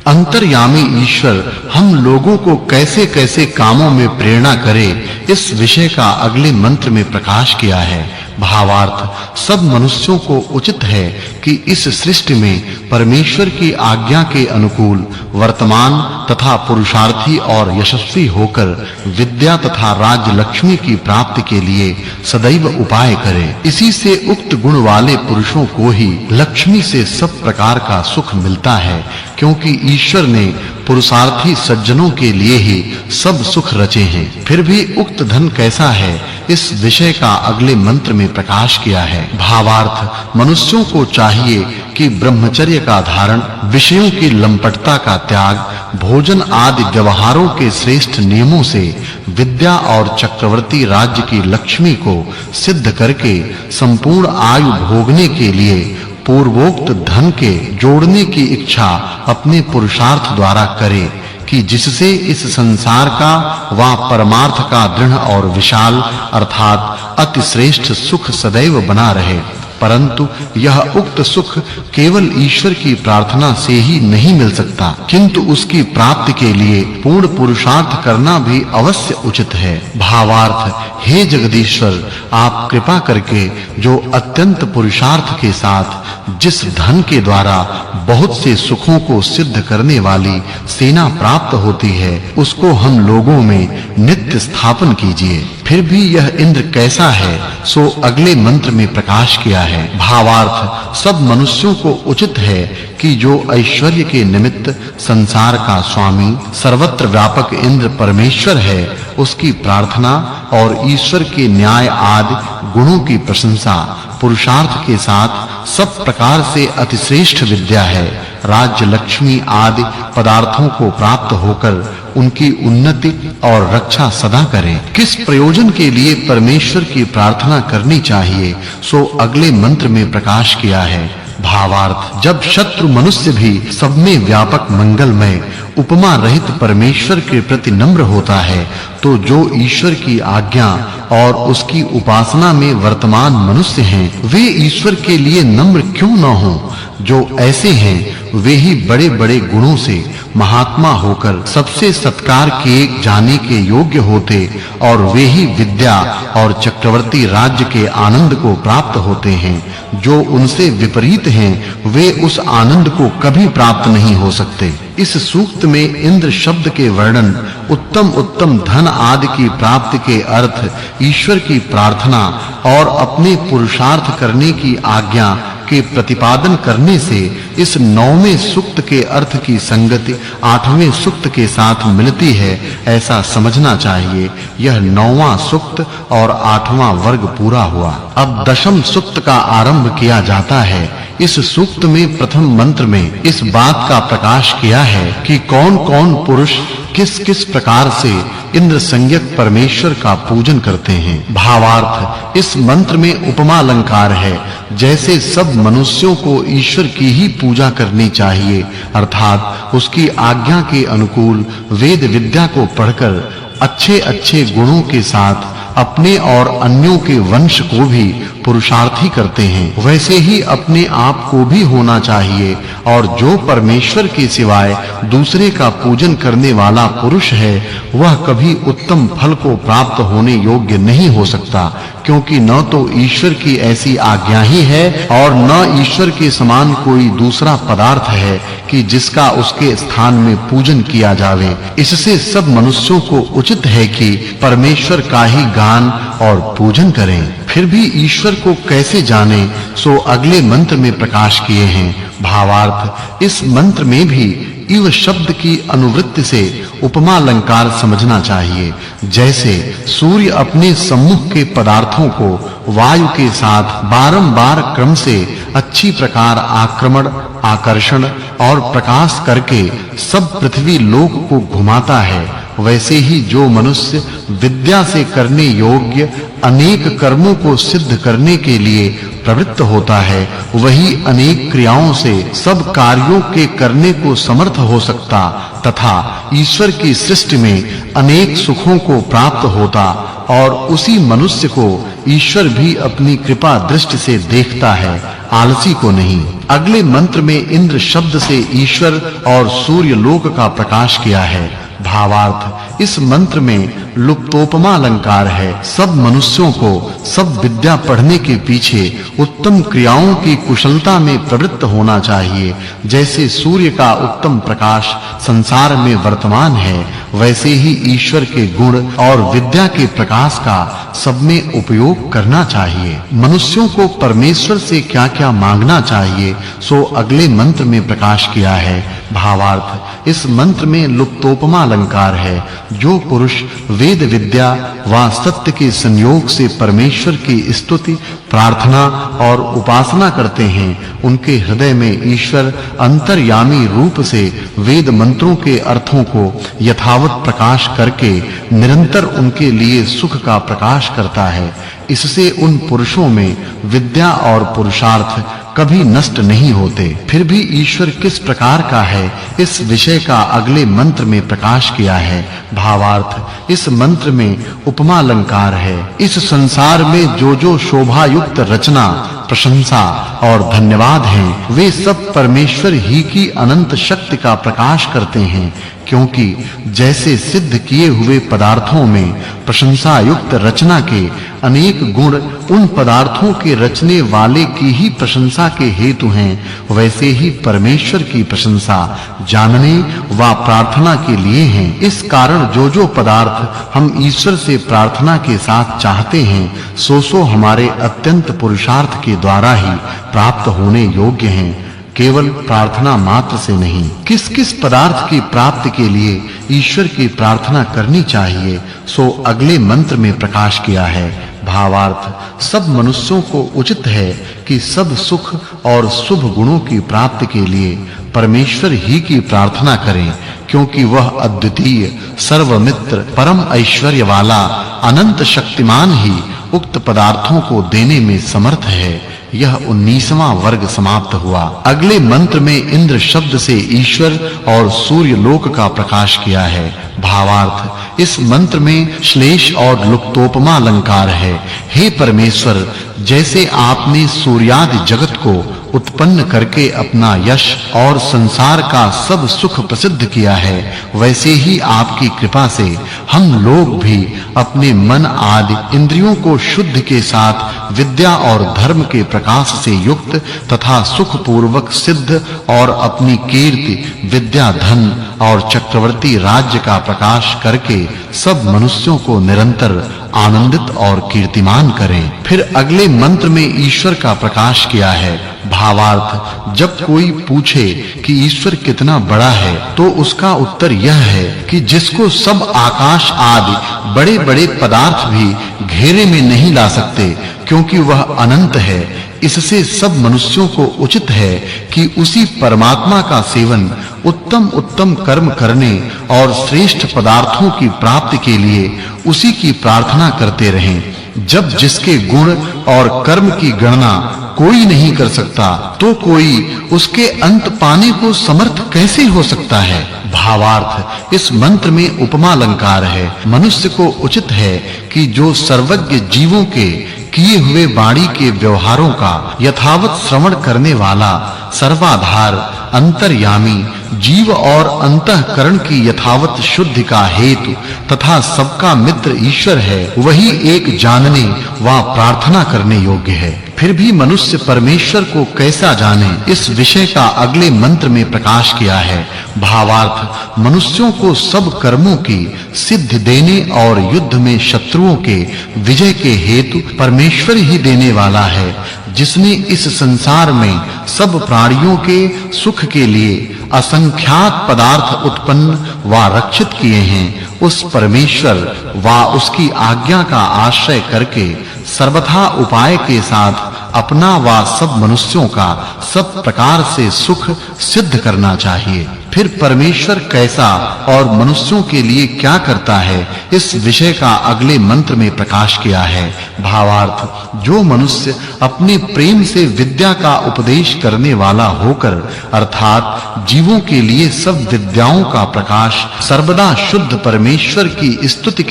अंतर्यामी ईश्वर हम लोगों को कैसे-कैसे कामों में प्रेरणा करे, इस विषय का अगले मंत्र में प्रकाश किया है। भावार्थ, सब मनुष्यों को उचित है कि इस सृष्टि में परमेश्वर की आज्ञा के अनुकूल वर्तमान तथा पुरुषार्थी और यशस्वी होकर विद्या तथा राज्य लक्ष्मी की प्राप्ति के लिए सदैव उपाय करे। इसी से उक्त गुण वाले पुरुषों को ही लक्ष्मी से सब प्रकार का सुख मिलता है, क्योंकि ईश्वर ने पुरुषार्थी सज्जनों के लिए ही सब सुख रचे हैं। फिर भी उक्त धन कैसा है, इस विषय का अगले मंत्र में प्रकाश किया है। भावार्थ, मनुष्यों को चाहिए कि ब्रह्मचर्य का धारण, विषयों की लंपटता का त्याग, भोजन आदि व्यवहारों के श्रेष्ठ नियमों से विद्या और चक्रवर्ती राज्य की लक्ष्मी को सिद्ध करके संपूर्ण आयु भोगने के लिए पूर्वोक्त धन के जोड़ने की इच्छा अपने पुरुषार्थ द्वारा करे, कि जिससे इस संसार का व परमार्थ का दृढ़ और विशाल अर्थात अति श्रेष्ठ सुख सदैव बना रहे। परंतु यह उक्त सुख केवल ईश्वर की प्रार्थना से ही नहीं मिल सकता, किंतु उसकी प्राप्ति के लिए पूर्ण पुरुषार्थ करना भी अवश्य उचित है। भावार्थ, हे जगदीश्वर, आप कृपा करके जो अत्यंत पुरुषार्थ के साथ जिस धन के द्वारा बहुत से सुखों को सिद्ध करने वाली सेना प्राप्त होती है, उसको हम लोगों में नित्य स्थापन कीजिए। फिर भी यह इंद्र कैसा है, सो अगले मंत्र में प्रकाश किया है। भावार्थ, सब मनुष्यों को उचित है कि जो ऐश्वर्य के निमित्त संसार का स्वामी सर्वत्र व्यापक इंद्र परमेश्वर है, उसकी प्रार्थना और ईश्वर के न्याय आदि गुणों की प्रशंसा पुरुषार्थ के साथ सब प्रकार से अतिश्रेष्ठ विद्या है, राज्य लक्ष्मी आदि पदार्थों को प्राप्त होकर उनकी उन्नति और रक्षा सदा करें। किस प्रयोजन के लिए परमेश्वर की प्रार्थना करनी चाहिए, सो अगले मंत्र में प्रकाश किया है। भावार्थ, जब शत्रु मनुष्य भी सब में व्यापक मंगलमय उपमा रहित परमेश्वर के प्रति नम्र होता है, तो जो ईश्वर की आज्ञा और उसकी उपासना में वर्तमान मनुष्य हैं, वे ईश्वर के लिए नम्र क्यों न हों? जो ऐसे हैं, वे ही बड़े-बड़े गुणों से महात्मा होकर सबसे सत्कार किए जाने के योग्य होते, और वे ही विद्या और चक्रवर्ती राज्य के आनंद को प्राप्त होते हैं। जो उनसे विपरीत हैं, वे उस आनंद को कभी प्राप्त नहीं हो सकते। इस सूक्त में इंद्र शब्द के वर्णन उत्तम धन आदि की प्राप्ति के अर्थ, ईश्वर की प्रार्थना और अपने पुरुषार्थ करने की आज्ञा के प्रतिपादन करने से इस 9वें सूक्त के अर्थ की संगति 8वें सूक्त के साथ मिलती है ऐसा समझना चाहिए। यह 9वां सूक्त और 8वां वर्ग पूरा हुआ। अब 10वें सूक्त का आरंभ किया जाता है। इस सूक्त में प्रथम मंत्र में इस बात का प्रकाश किया है कि कौन-कौन पुरुष किस-किस प्रकार से इंद्र संज्ञक परमेश्वर का पूजन करते हैं। भावार्थ, इस मंत्र में उपमा अलंकार है। जैसे सब मनुष्यों को ईश्वर की ही पूजा करनी चाहिए, अर्थात उसकी आज्ञा के अनुकूल वेद विद्या को पढ़कर अच्छे-अच्छे गुणों के साथ अपने और अन्यों के वंश को भी पुरुषार्थी करते हैं, वैसे ही अपने आप को भी होना चाहिए। और जो परमेश्वर के सिवाय दूसरे का पूजन करने वाला पुरुष है, वह कभी उत्तम फल को प्राप्त होने योग्य नहीं हो सकता, क्योंकि न तो ईश्वर की ऐसी आज्ञा ही है और न ईश्वर के समान कोई दूसरा पदार्थ है कि जिसका उसके स्थान में पूजन किया जावे। इससे सब मनुष्यों को उचित है कि परमेश्वर का ही गान और पूजन करें। फिर भी ईश्वर को कैसे जाने, सो अगले मंत्र में प्रकाश किए हैं। भावार्थ, इस मंत्र में भी इव शब्द की अनुवृत्ति से उपमा अलंकार समझना चाहिए। जैसे सूर्य अपने सम्मुख के पदार्थों को वायु के साथ बारंबार क्रम से अच्छी प्रकार आक्रमण, आकर्षण और प्रकाश करके सब पृथ्वी लोक को घुमाता है, वैसे ही जो मनुष्य विद्या से करने योग्य अनेक कर्मों को सिद्ध करने के लिए प्रवृत्त होता है, वही अनेक क्रियाओं से सब कार्यों के करने को समर्थ हो सकता तथा ईश्वर की सृष्टि में अनेक सुखों को प्राप्त होता, और उसी मनुष्य को ईश्वर भी अपनी कृपा दृष्टि से देखता है, आलसी को नहीं। अगले मंत्र में इंद्र शब्द से ईश्वर और सूर्य लोक का प्रकाश किया है। भावार्थ, इस मंत्र में लुप्तोपमा अलंकार है। सब मनुष्यों को सब विद्या पढ़ने के पीछे उत्तम क्रियाओं की कुशलता में प्रवृत्त होना चाहिए। जैसे सूर्य का उत्तम प्रकाश संसार में वर्तमान है, वैसे ही ईश्वर के गुण और विद्या के प्रकाश का सब में उपयोग करना चाहिए। मनुष्यों को परमेश्वर से क्या-क्या मांगना चाहिए, सो अगले मंत्र में प्रकाश किया है। भावार्थ, इस मंत्र में लुप्तोपमा अलंकार है। जो पुरुष वेद विद्या व सत्य के संयोग से परमेश्वर की स्तुति, प्रार्थना और उपासना करते हैं, उनके हृदय में ईश्वर अंतर्यामी रूप से वेद मंत्रों के अर्थों को यथावत प्रकाश करके निरंतर उनके लिए सुख का प्रकाश करता है। इससे उन पुरुषों में विद्या और पुरुषार्थ कभी नष्ट नहीं होते। फिर भी ईश्वर किस प्रकार का है, इस विषय का अगले मंत्र में प्रकाश किया है। भावार्थ, इस मंत्र में उपमा अलंकार है। इस संसार में जो शोभा युक्त रचना, प्रशंसा और धन्यवाद हैं, वे सब परमेश्वर ही की अनंत शक्ति का प्रकाश करते हैं, क्योंकि जैसे सिद्ध किए हुए पदार्थों में प्रशंसा युक्त रचना के अनेक गुण उन पदार्थों के रचने वाले की ही प्रशंसा के हेतु हैं, वैसे ही परमेश्वर की प्रशंसा जानने व प्रार्थना के लिए हैं। इस कारण जो पदार्थ हम ईश्वर से प्रार्थना के साथ चाहते हैं, सो हमारे अत्यंत पुरुषार्थ के द्वारा ही प्राप्त होने योग्य हैं, केवल प्रार्थना मात्र से नहीं। किस-किस पदार्थ की प्राप्ति के लिए ईश्वर की प्रार्थना करनी चाहिए, सो अगले मंत्र में प्रकाश किया है। भावार्थ, सब मनुष्यों को उचित है कि सब सुख और शुभ गुणों की प्राप्ति के लिए परमेश्वर ही की प्रार्थना करें, क्योंकि वह अद्वितीय, सर्वमित्र, परम ऐश्वर्य वाला, अनंत शक्तिमान ही उक्त पदार्थों को देने में समर्थ है। यह 19वां वर्ग समाप्त हुआ। अगले मंत्र में इंद्र शब्द से ईश्वर और सूर्य लोक का प्रकाश किया है। भावार्थ, इस मंत्र में श्लेष और लुप्तोपमा अलंकार है। हे परमेश्वर, जैसे आपने सूर्यादि जगत को उत्पन्न करके अपना यश और संसार का सब सुख प्रसिद्ध किया है, वैसे ही आपकी कृपा से हम लोग भी अपने मन आदि इंद्रियों को शुद्ध के साथ विद्या और धर्म के प्रकाश से युक्त तथा सुख पूर्वक सिद्ध और अपनी कीर्ति, विद्या, धन और चक्रवर्ती राज्य का प्रकाश करके सब मनुष्यों को निरंतर आनंदित और कीर्तिमान करे। फिर अगले मंत्र में ईश्वर का प्रकाश किया है। भावार्थ, जब कोई पूछे कि ईश्वर कितना बड़ा है तो उसका उत्तर यह है कि जिसको सब आकाश आदि बड़े-बड़े पदार्थ भी घेरे में नहीं ला सकते, क्योंकि वह अनंत है। इससे सब मनुष्यों को उचित है कि उसी परमात्मा का सेवन उत्तम कर्म करने और श्रेष्ठ पदार्थों की प्राप्ति के लिए उसी की प्रार्थना करते रहें। जब जिसके गुण और कर्म की गणना कोई नहीं कर सकता, तो कोई उसके अंत पाने को समर्थ कैसे हो सकता है? भावार्थ, इस मंत्र में उपमा अलंकार है। मनुष्य को उचित है कि जो सर्वज्ञ जीवों के किए हुए वाणी के व्यवहारों का यथावत श्रवण करने वाला, सर्वाधार, अंतर्यामी, जीव और अंतःकरण की यथावत शुद्धि का हेतु तथा सबका मित्र ईश्वर है, वही एक जानने व प्रार्थना करने योग्य है। फिर भी मनुष्य परमेश्वर को कैसा जाने, इस विषय का अगले मंत्र में प्रकाश किया है। भावार्थ, मनुष्यों को सब कर्मों की सिद्धि देने और युद्ध में शत्रुओं के विजय के हेतु परमेश्वर ही देने वाला है, जिसने इस संसार में सब प्राणियों के सुख के लिए असंख्यात पदार्थ उत्पन्न व रक्षित किए हैं। उस परमेश्वर व उसकी आज्ञा का आश्रय करके सर्वथा उपाय के साथ अपना व सब मनुष्यों का सब प्रकार से सुख सिद्ध करना चाहिए। फिर परमेश्वर कैसा और मनुष्यों के लिए क्या करता है, इस विषय का अगले मंत्र में प्रकाश किया है। भावार्थ, जो मनुष्य अपने प्रेम से विद्या का उपदेश करने वाला होकर अर्थात जीवों के लिए सब विद्याओं का प्रकाश सर्वदा शुद्ध परमेश्वर की स्तुति